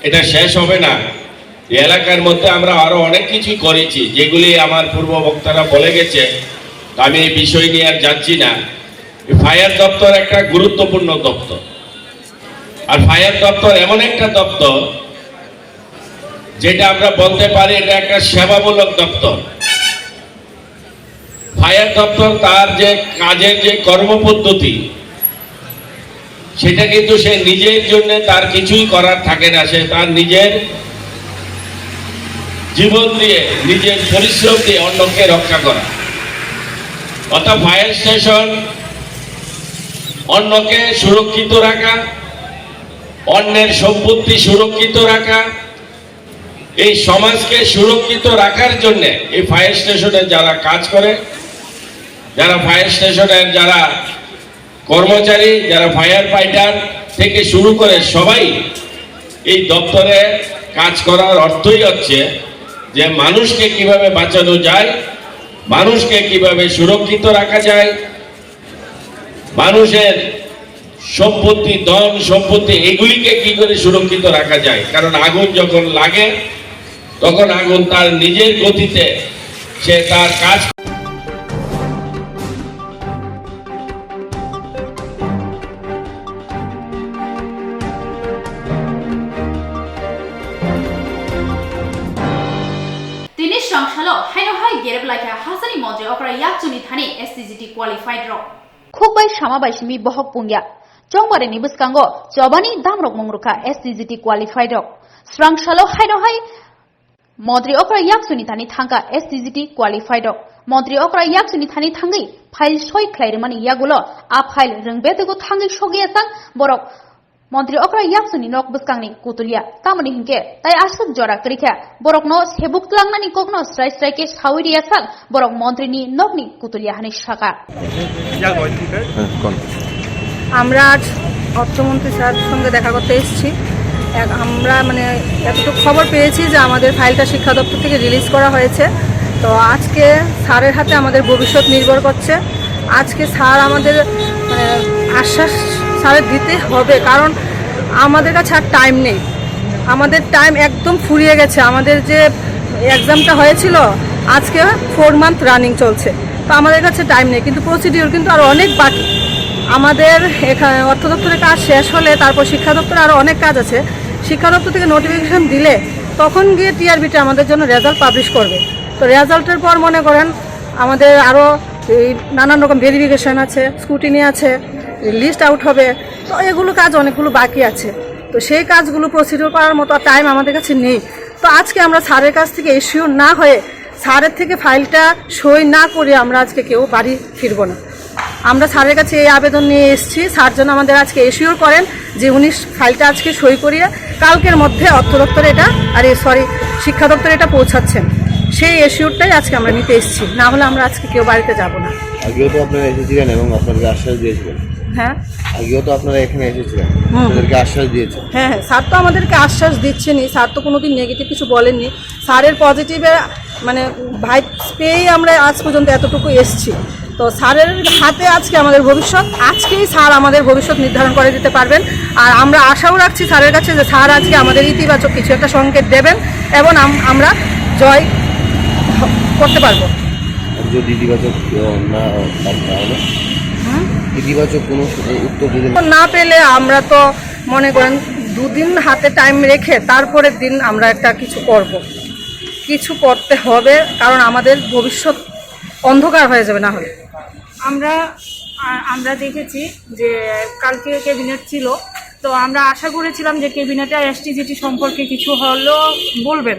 এটা শেষ হবে না। এই এলাকার মধ্যে আমরা আরো অনেক কিছুই করেছি, যেগুলি আমার পূর্ব বক্তারা বলে গেছে। আমি এই বিষয় নিয়ে আর যাচ্ছি না। ফায়ার দপ্তর একটা গুরুত্বপূর্ণ দপ্তর, আর ফায়ার দপ্তর এমন একটা দপ্তর যেটা আমরা বলতে পারি এটা একটা সেবামূলক দপ্তর। ফায়ার দপ্তর তার যে কাজের যে কর্মপদ্ধতি, সেটা কিন্তু সে নিজের জন্য তার কিছুই করার থাকে না। সে তার নিজের জীবন দিয়ে, নিজের পরিশ্রম দিয়ে অন্যকে রক্ষা করা। অর্থাৎ ফায়ার স্টেশন অন্যকে সুরক্ষিত রাখা, অন্যের সম্পত্তি সুরক্ষিত রাখা, এই সমাজকে সুরক্ষিত রাখার জন্য এই ফায়ার স্টেশনে যারা কাজ করে, যারা ফায়ার স্টেশনের যারা কর্মচারী, যারা ফায়ার ফাইটার থেকে শুরু করে সবাই এই দপ্তরে কাজ করার অর্থই হচ্ছে যে মানুষকে কিভাবে বাঁচানো যায়, মানুষকে কিভাবে সুরক্ষিত রাখা যায়, মানুষের সম্পত্তি, ধন সম্পত্তি এগুলিকে কি করে সুরক্ষিত রাখা যায়। কারণ আগুন যখন লাগে তখন আগুন তার নিজের গতিতে সে তার কাজ। তিনি সংসালো হাইনহাই গেরেবলাইকা হাসানি মন্ত্রী অকরা ইয়াকচুনি থানি এসটিজিটি কোয়ালিফাইড রক খুববাই সামাবাই সিমি বহক পুংয়া চংবারে নিবসকাঙ্গো জবানি দামরক মংরুকা এসটিজিটি কোয়ালিফাইড রক স্রাংসালো হাইনহাই মন্ত্রী অকরা ইয়াকচুনি থানি থাঙ্কা এসটিজিটি কোয়ালিফাইড রক মন্ত্রী অকরা ইয়াকচুনি থানি থাঙ্গি ফাইল সই খ্লাইরমানি ইয়াগুলো আ ফাইল রংবেতেগো থাঙ্গি সগিয়াসাং বরক মন্ত্রী অকরা ইয়াকচুনি নক বসকাংনি কুতুলিয়া তামনি হিংকে তাই আসুক জরা করিখা বরকনো সেবুক লাংনানি কখনো স্ট্রাই স্ট্রাইকে সাউরিয়া সাং বরক মন্ত্রীনি নকনি কুতুলিয়া হানি শাখা। আমরা আজ অর্থমন্ত্রী স্যার সঙ্গে দেখা করতে এসেছি। আমরা এতটুকু খবর পেয়েছি যে আমাদের ফাইলটা শিক্ষা দপ্তর থেকে রিলিজ করা হয়েছে। তো আজকে স্যারের হাতে আমাদের ভবিষ্যৎ নির্ভর করছে। আজকে স্যার আমাদের আশ্বাস স্যারের দিতে হবে, কারণ আমাদের কাছে আর টাইম নেই। আমাদের টাইম একদম ফুরিয়ে গেছে। আমাদের যে এক্সামটা হয়েছিল আজকে 4 মান্থ রানিং চলছে, তো আমাদের কাছে টাইম নেই। কিন্তু প্রসিডিওর কিন্তু আরও অনেক বাকি। আমাদের এখানে অর্থ দপ্তরের কাজ শেষ হলে তারপর শিক্ষা দপ্তরে আরও অনেক কাজ আছে। শিক্ষা দপ্তর থেকে নোটিফিকেশন দিলে তখন গিয়ে টিআরবিটা আমাদের জন্য রেজাল্ট পাবলিশ করবে। তো রেজাল্টের পর মনে করেন আমাদের আরও এই নানান রকম ভেরিফিকেশান আছে, স্ক্রুটিনি আছে, লিস্ট আউট হবে। তো এগুলো কাজ অনেকগুলো বাকি আছে। তো সেই কাজগুলো প্রসিডিওর করার মতো টাইম আমাদের কাছে নেই। তো আজকে আমরা স্যারের কাছ থেকে ইস্যু না হয়ে স্যারের থেকে ফাইলটা সই না করে আমরা আজকে কেউ বাড়ি ফিরব না। আমরা স্যারের কাছে এই আবেদন নিয়ে এসেছি, স্যার যেন আমাদের আজকে এশিওর করেন যে উনি ফাইলটা আজকে সই করিয়ে কালকের মধ্যে অর্থ দপ্তরে এটা শিক্ষা দপ্তরে এটা পৌঁছাচ্ছেন। সেই এশিওরটাই আজকে আমরা নিতে এসেছি, না হলে আমরা আজকে কেউ বাড়িতে যাব না। আগেও তো আপনারা এসেছিলেন এবং আপনাদেরকে আশ্বাস দিয়েছিলেন। হ্যাঁ, আগেও তো আপনারা এখানে এসেছিলেন, আপনাদেরকে আশ্বাস দিয়েছেন। হ্যাঁ, স্যার তো আমাদেরকে আশ্বাস দিচ্ছেনই, স্যার তো কোনোদিন নেগেটিভ কিছু বলেননি। স্যারের পজিটিভে মানে ভাইবস পেয়েই আমরা আজ পর্যন্ত এতটুকু এসেছি। তো স্যারের হাতে আজকে আমাদের ভবিষ্যৎ, আজকেই স্যার আমাদের ভবিষ্যৎ নির্ধারণ করে দিতে পারবেন। আর আমরা আশাও রাখছি স্যারের কাছে যে স্যার আজকে আমাদের ইতিবাচক কিছু একটা সংকেত দেবেন এবং আমরা জয় করতে পারবো। যদি ইতিবাচক না তাহলে ইতিবাচক কোনো উত্তর যদি না পেলে আমরা তো মনে করেন 2 দিন হাতে টাইম রেখে তারপরের দিন আমরা একটা কিছু করব, কিছু করতে হবে, কারণ আমাদের ভবিষ্যৎ অন্ধকার হয়ে যাবে না হলে। আমরা দেখেছি যে কালকে ক্যাবিনেট ছিল, তো আমরা আশা করেছিলাম যে ক্যাবিনেটে এসটিজিটি সম্পর্কে কিছু হলেও বলবেন,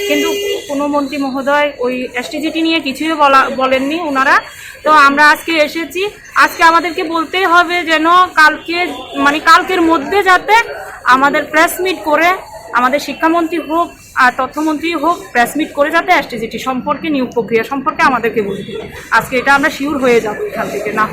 কিন্তু কোনো মন্ত্রী মহোদয় ওই এসটিজিটি নিয়ে কিছুই বলেননি ওনারা। তো আমরা আজকে এসেছি, আজকে আমাদেরকে বলতেই হবে যেন কালকের মধ্যে যাতে আমাদের প্রেস মিট করে, আমাদের শিক্ষামন্ত্রী হোক আর তথ্যমন্ত্রী হোক, প্রেস মিট করে যাতে এসটিজিটি সম্পর্কে, নিয়োগ প্রক্রিয়া সম্পর্কে আমাদেরকে বলবে। আজকে এটা আমরা শিওর হয়ে যাবো এখান থেকে। না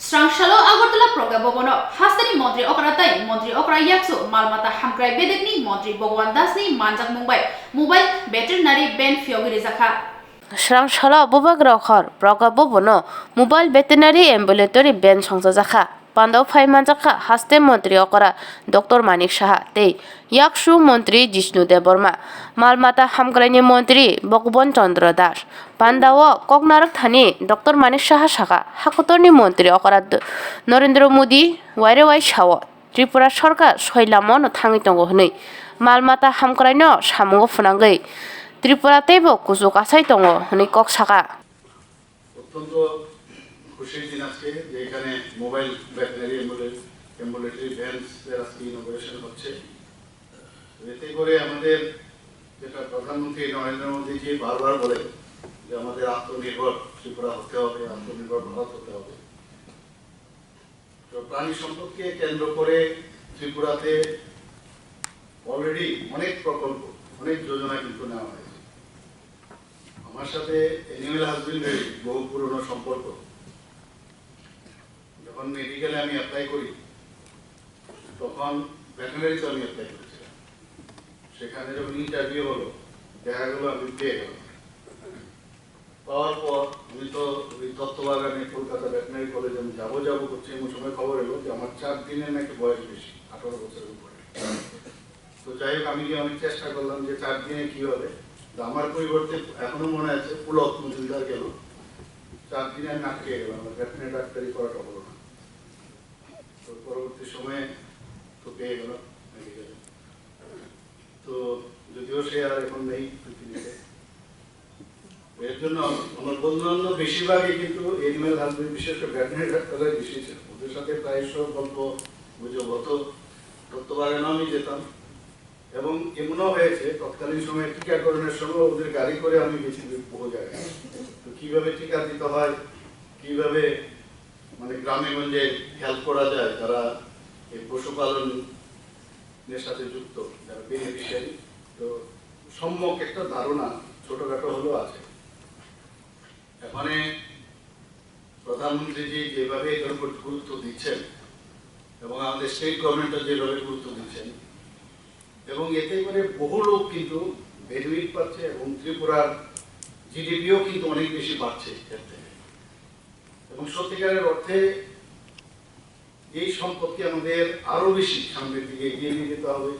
Swrangchati Agartala Program Bobono Hastani Montri Okaratai Montri Okra Yaksu Malmata Hamkrai Bedekni Montri Bogwan Dasni Manjak Mobile Veterinary Ben Fiogiri Zakha Swrangchati Bobagrokor Program Bobono Mobile Veterinary Ambulatory Ben Songzakha Pandau Phai Manjaka Haste Montri Okra Dr. Manik Shaha Tei Yakshu Montri Jishnu Deborma Malmata Hamkrani Montri Bogban Chandra Das Pandao Koknarak Thani Dr. Manik Shaha Shaka Hakotorni Montri Okra Narendra Modi Wairewai Shawa Tripura Sarkar Soilamon Thangitongo Hnei Malmata Hamkrano Shamungo Funangai Tripura Tebo Kuzu Kasai Tongo Hnei Kok Shaka খুশির দিন আজকে যে এখানে mobile veterinary ambulatory vans এর আজকে inauguration হচ্ছে। এতে করে আমাদের যেটা প্রধানমন্ত্রী নরেন্দ্র মোদীজি বারবার বলেন যে আমাদের আত্মনির্ভর ত্রিপুরা হতে হবে, আত্মনির্ভর ভারত হতে হবে। তো প্রাণী সম্পদকে কেন্দ্র করে ত্রিপুরাতে অলরেডি অনেক প্রকল্প, অনেক যোজনা কিন্তু নেওয়া হয়েছে। আমার সাথে অ্যানিমেল হাজবেন্ডারি বহু পুরনো সম্পর্ক। যখন মেডিকেলে আমি অ্যাপ্লাই করি তখন ভেটেরিনারিতে আমি অ্যাপ্লাই করেছিলাম। সেখানে যখন ইন্টারভিউ হলো দেখা গেল আমি পেয়ে গেলাম। পাওয়ার পর আমি তো ওই তত্ত্ববাগানে কলকাতা ভেটেরিনারি কলেজে আমি যাবো করছি, এমন সময় খবর এলো যে আমার 4 দিনের নাকি বয়স বেশি, 18 বছরের উপরে। তো যাই হোক আমি অনেক চেষ্টা করলাম যে 4 দিনে কি হবে। আমার পরিবর্তে এখনো মনে আছে পুলক মজুমদার গেল, 4 দিনে আমি আটকে গেলাম, ভেটেরিনারি ডাক্তারি করাটা হলো না। তো পরবর্তী সময়ে তো পেয়ে গেলাম মেডিকেলে। তো যদিও সে আর এখন নেই পৃথিবীতে। এর জন্য আমার বন্ধু বেশিরভাগই কিন্তু এনিম্যাল হাজবেন্ডারি, বিশেষ করে ভেটেরিনারি ডাক্তাররাই বেশি ছিল। ওদের সাথে প্রায়শ গল্প গুজব হতো, তত্ত্ববাগানে আমি যেতাম। এবং এমনও হয়েছে তৎকালীন সময়ে টিকাকরণের সময় ওদের গাড়ি করে আমি গেছি বহু জায়গায়। তো কিভাবে টিকা দিতে হয়, কিভাবে গ্রামে গঞ্জে হেল্প করা যায় যারা এই পশুপালনের সাথে যুক্ত, যারা বেনিফিশিয়ারি, তো সম্যক একটা ধারণা ছোটখাটো হলেও আছে। এখানে প্রধানমন্ত্রীজি যেভাবে এটার উপর গুরুত্ব দিচ্ছেন এবং আমাদের স্টেট গভর্নমেন্টও যেভাবে গুরুত্ব দিচ্ছেন, এবং এতে করে বহু লোক কিন্তু বেনিফিট পাচ্ছে এবং ত্রিপুরার জিডিপিও কিন্তু অনেক বেশি বাড়ছে এর থেকে। এবং সত্যিকারের অর্থে এই সম্পদকে আমাদের আরো বেশি সামনের দিকে এগিয়ে নিয়ে যেতে হবে।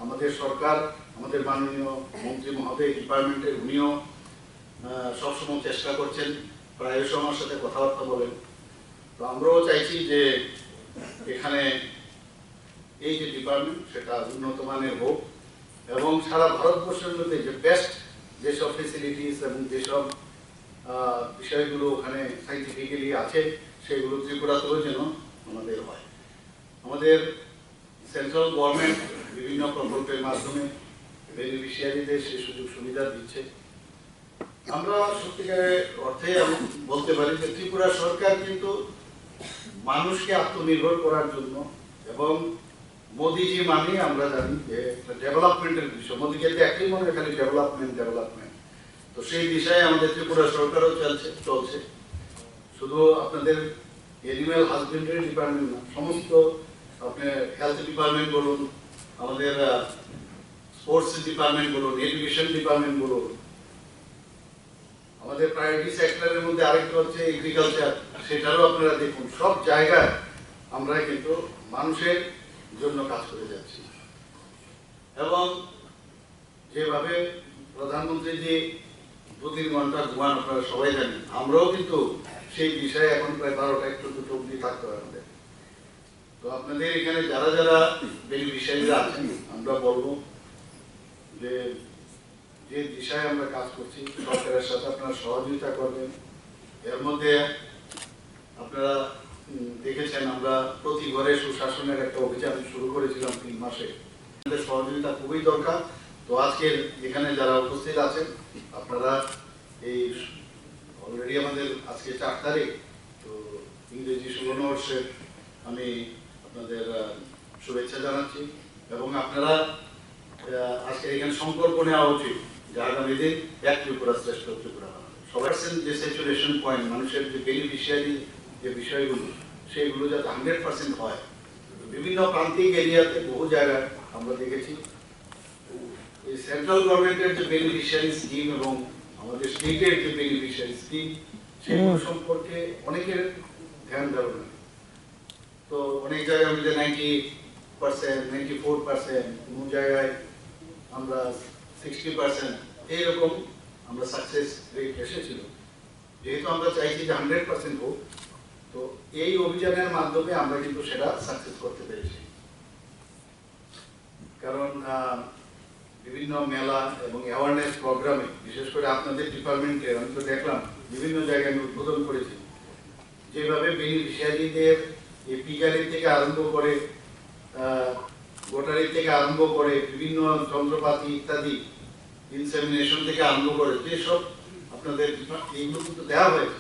আমাদের সরকার, আমাদের মাননীয় মন্ত্রী মহোদয় ডিপার্টমেন্টের উনিও সবসময় চেষ্টা করছেন, প্রায়শ আমার সাথে কথাবার্তা বলেন। তো আমরাও চাইছি যে এখানে এই যে ডিপার্টমেন্ট সেটা উন্নত মানের হোক এবং সারা ভারতবর্ষের মধ্যে যে বেস্ট যেসব ফেসিলিটিস এবং যেসব বিষয়গুলো ওখানে সাইন্টিফিক্যালি আছে সেগুলো ত্রিপুরাতেও যেন আমাদের হয়। আমাদের সেন্ট্রাল গভর্নমেন্ট বিভিন্ন প্রকল্পের মাধ্যমে বেনিফিশিয়ারিদের সেই সুযোগ সুবিধা দিচ্ছে। আমরা সত্যিকারের অর্থে আমি বলতে পারি যে ত্রিপুরা সরকার কিন্তু মানুষকে আত্মনির্ভর করার জন্য এবং মোদিজি মানে আমরা জানি যে ডেভেলপমেন্টের বিষয়, মোদিকে একই মনে খালি ডেভেলপমেন্ট। তো সেই বিষয়ে আমাদের ত্রিপুরা সরকারও চলছে। শুধু আপনাদের এনিম্যাল হাজবেন্ডারি ডিপার্টমেন্ট না, সমস্ত আপনার হেলথ ডিপার্টমেন্ট বলুন, আমাদের স্পোর্টস ডিপার্টমেন্ট বলুন, এডুকেশন ডিপার্টমেন্ট বলুন, আমাদের প্রায়োরিটি সেক্টরের মধ্যে আরেকটা হচ্ছে এগ্রিকালচার, সেটারও আপনারা দেখুন সব জায়গায় আমরা কিন্তু মানুষের জন্য কাজ করে যাচ্ছি। এবং যেভাবে প্রধানমন্ত্রী যে 2-3 ঘন্টা ঘুমান আপনারা সবাই জানেন, আমরাও কিন্তু সেই বিষয়ে এখন প্রায় 12টা একটু দুটো অব্দি থাকতে হয় আমাদের। তো আপনাদের এখানে যারা যারা বেনিফিশিয়ারিরা আছেন, আমরা বলবো যে যে দিশায় আমরা কাজ করছি সরকারের সাথে আপনারা সহযোগিতা করবেন। এর মধ্যে আপনারা দেখেছেন আমরা প্রতি ঘরে সুশাসনের একটা অভিযান শুরু করেছিলাম 3 মাসে। আমাদের সহযোগিতা খুবই দরকার। তো আজকে এখানে যারা উপস্থিত আছেন আপনারা এই অলরেডি আমাদের আজকে 4 তারিখ, তো ইংরেজি শুভনবর্ষের আমি আপনাদের শুভেচ্ছা জানাচ্ছি এবং আপনারা আজকে এখানে সংকল্প নেওয়া উচিত যে আগামী দিন এক ত্রিপুরা শ্রেষ্ঠ ত্রিপুরা বানাবে। সবার যে স্যাচুরেশন পয়েন্ট, মানুষের যে বেনিফিশিয়ারি যে বিষয়গুলো সেইগুলো যাতে 100% হয়। বিভিন্ন প্রান্তিক এরিয়াতে বহু জায়গায় আমরা দেখেছি এই সেন্ট্রাল গভর্নমেন্টের যে বেনিফিশিয়ারি স্কিম এবং আমাদের স্টেটের যে বেনিফিশিয়ারি স্কিম সেগুলো সম্পর্কে অনেকের ধ্যান ধারণা। তো অনেক জায়গায় আমাদের 90%, 94%, কোনো জায়গায় আমরা 60% এইরকম আমরা সাকসেস রেট এসেছিল। যেহেতু আমরা চাইছি যে 100% হোক, তো এই অভিযানের মাধ্যমে আমরা কিন্তু সেটা সাকসেস করতে পেরেছি। কারণ বিভিন্ন মেলা এবং অ্যাওয়ারনেস প্রোগ্রামে, বিশেষ করে আপনাদের ডিপার্টমেন্টে আমি তো দেখলাম বিভিন্ন জায়গায় আমি উদ্বোধন করেছি, যেভাবে বেনিফিশিয়ারিদের এই পিগারি থেকে আরম্ভ করে গোটারি থেকে আরম্ভ করে বিভিন্ন যন্ত্রপাতি ইত্যাদি ইনসেমিনেশন থেকে আরম্ভ করে যেসব আপনাদের এইগুলো কিন্তু দেওয়া হয়েছে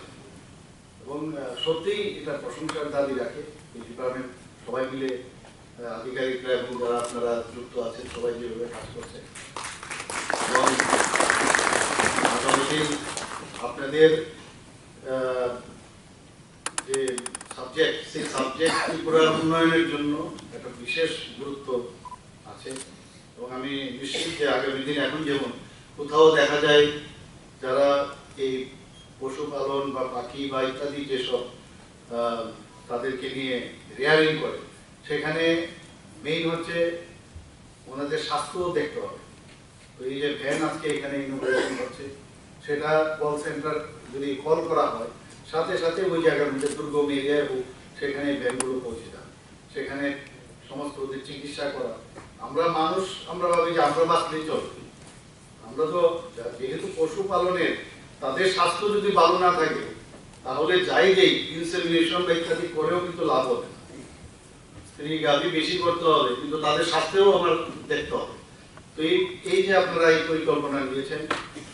এবং সত্যিই এটা প্রশংসার দাবি রাখে এই ডিপার্টমেন্ট সবাই মিলে, আধিকারিকরা এবং যারা আপনারা যুক্ত আছেন সবাই যেভাবে কাজ করছে। এবং আগামী দিন আপনাদের যে সাবজেক্ট, সেই সাবজেক্ট ত্রিপুরার উন্নয়নের জন্য একটা বিশেষ গুরুত্ব আছে এবং আমি নিশ্চিত যে আগামী দিন এখন যেমন কোথাও দেখা যায় যারা এই পশুপালন বা পাখি বা ইত্যাদি যেসব তাদেরকে নিয়ে রেয়ারিং করে, সেখানে মেইন হচ্ছে ওনাদের স্বাস্থ্যও দেখতে হবে। তো এই যে ভ্যান আজকে এখানে ইনোভেশন হচ্ছে, সেটা কল সেন্টার যদি কল করা হয় সাথে সাথে ওই জায়গার মধ্যে দুর্গম এরিয়ায় হোক সেখানে ভ্যানগুলো পৌঁছে যাবে, সেখানে সমস্ত ওদের চিকিৎসা করা। আমরা মানুষ আমরা ভাবি যে আমরা বাঁচলেই চলবে, আমরা তো যেহেতু পশুপালনের তাদের স্বাস্থ্য যদি ভালো না থাকে তাহলে যাই যেই ইনসেমিনেশন বা ইত্যাদি করেও কিন্তু লাভ হবে না। স্ত্রী গাভী বেশি করতে হবে কিন্তু তাদের স্বাস্থ্যও আমার দেখতে হবে। তো এই যে আপনারা এই পরিকল্পনা নিয়েছেন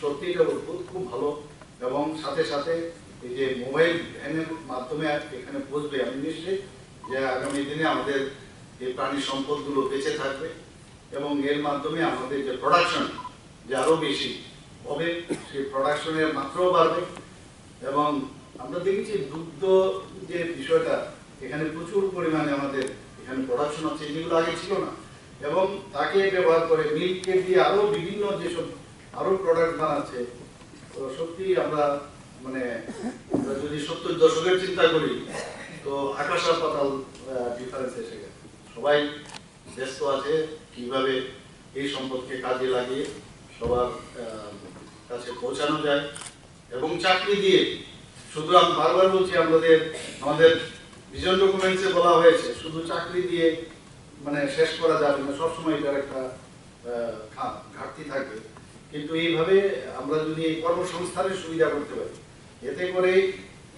সত্যি এটা অদ্ভুত, খুব ভালো। এবং সাথে সাথে এই যে মোবাইল ভ্যানের মাধ্যমে এখানে পৌঁছবে, আমি নিশ্চিত যে আগামী দিনে আমাদের এই প্রাণী সম্পদগুলো বেঁচে থাকবে এবং এর মাধ্যমে আমাদের যে প্রোডাকশন যে আরো বেশি হবে, সেই প্রোডাকশনের মাত্রাও বাড়বে। এবং আমরা দেখেছি দুগ্ধ যে বিষয়টা এখানে প্রচুর পরিমাণে আমাদের এখানে প্রোডাকশন হচ্ছে, যেগুলো আগে ছিল না, এবং তাকে ব্যবহার করে মিল্ককে দিয়ে আরো বিভিন্ন যেসব আরো প্রোডাক্ট বানাচ্ছে। তো সত্যি আমরা মানে যদি 70 দশকের চিন্তা করি তো আকাশ আর পাতাল ডিফারেন্স এসে গেছে। সবাই ব্যস্ত আছে কিভাবে এই সম্পদকে কাজে লাগিয়ে সবার কাছে পৌঁছানো যায় এবং চাকরি দিয়ে শুধু আমি বারবার বলছি আমাদের ভিজন ডকুমেন্টসে বলা হয়েছে শুধু চাকরি দিয়ে মানে শেষ করা যাবে না, সবসময় এটার একটা ঘাটতি থাকবে। কিন্তু এইভাবে আমরা যদি এই কর্মসংস্থানের সুবিধা করতে পারি, এতে করে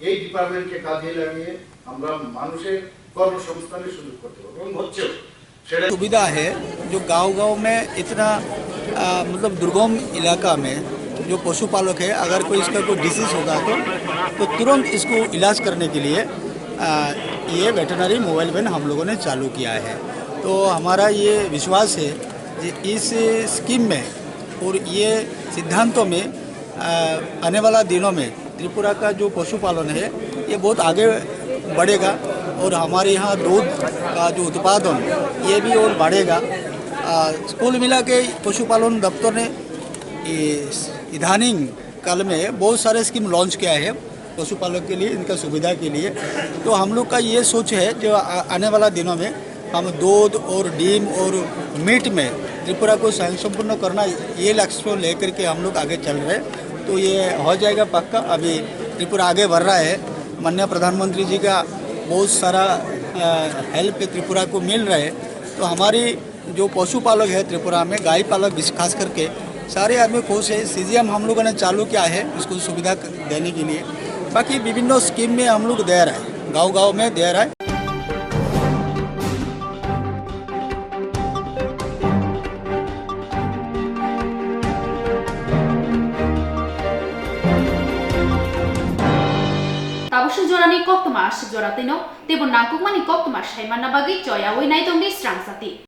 এই ডিপার্টমেন্টকে কাজে লাগিয়ে আমরা মানুষের কর্মসংস্থানের সুযোগ করতে পারবো এবং হচ্ছেও সেটা सुविधा है। जो गांव-गांव में इतना मतलब दुर्गम इलाका में जो पशुपालक है, अगर कोई इसका कोई डिसीज होगा तो तुरंत इसको इलाज करने के लिए ये वेटरनरी मोबाइल वैन हम लोगों ने चालू किया है। तो हमारा ये विश्वास है कि इस स्कीम में और ये सिद्धांतों में आने वाला दिनों में त्रिपुरा का जो पशुपालन है ये बहुत आगे बढ़ेगा और हमारे यहाँ दूध का जो उत्पादन ये भी और बढ़ेगा। कुल मिला के पशुपालन दफ्तर ने इधानिंग काल में बहुत सारे स्कीम लॉन्च किया है पशुपालक के लिए, इनका सुविधा के लिए। तो हम लोग का ये सोच है जो आने वाला दिनों में हम दूध और डीम और मीट में त्रिपुरा को स्वयं संपूर्ण करना, ये लक्ष्य को लेकर के हम लोग आगे चल रहे हैं। तो ये हो जाएगा पक्का। अभी त्रिपुरा आगे बढ़ रहा है। माननीय प्रधानमंत्री जी का बहुत सारा हेल्प त्रिपुरा को मिल रहा है। तो हमारी जो पशुपालक है त्रिपुरा में, गाय पालक खास करके सारे आदमी खुश है। सीजीएम हम लोगों ने चालू किया है इसको सुविधा देने के लिए। बाकी विभिन्न स्कीम में हम लोग दे रहा है, गाँव-गाँव में दे रहा है। Tabusu jorani Koktwma asik joratino, tebon nangkukmani Koktwma saimana bagi coya winai tongdi Swrangchati.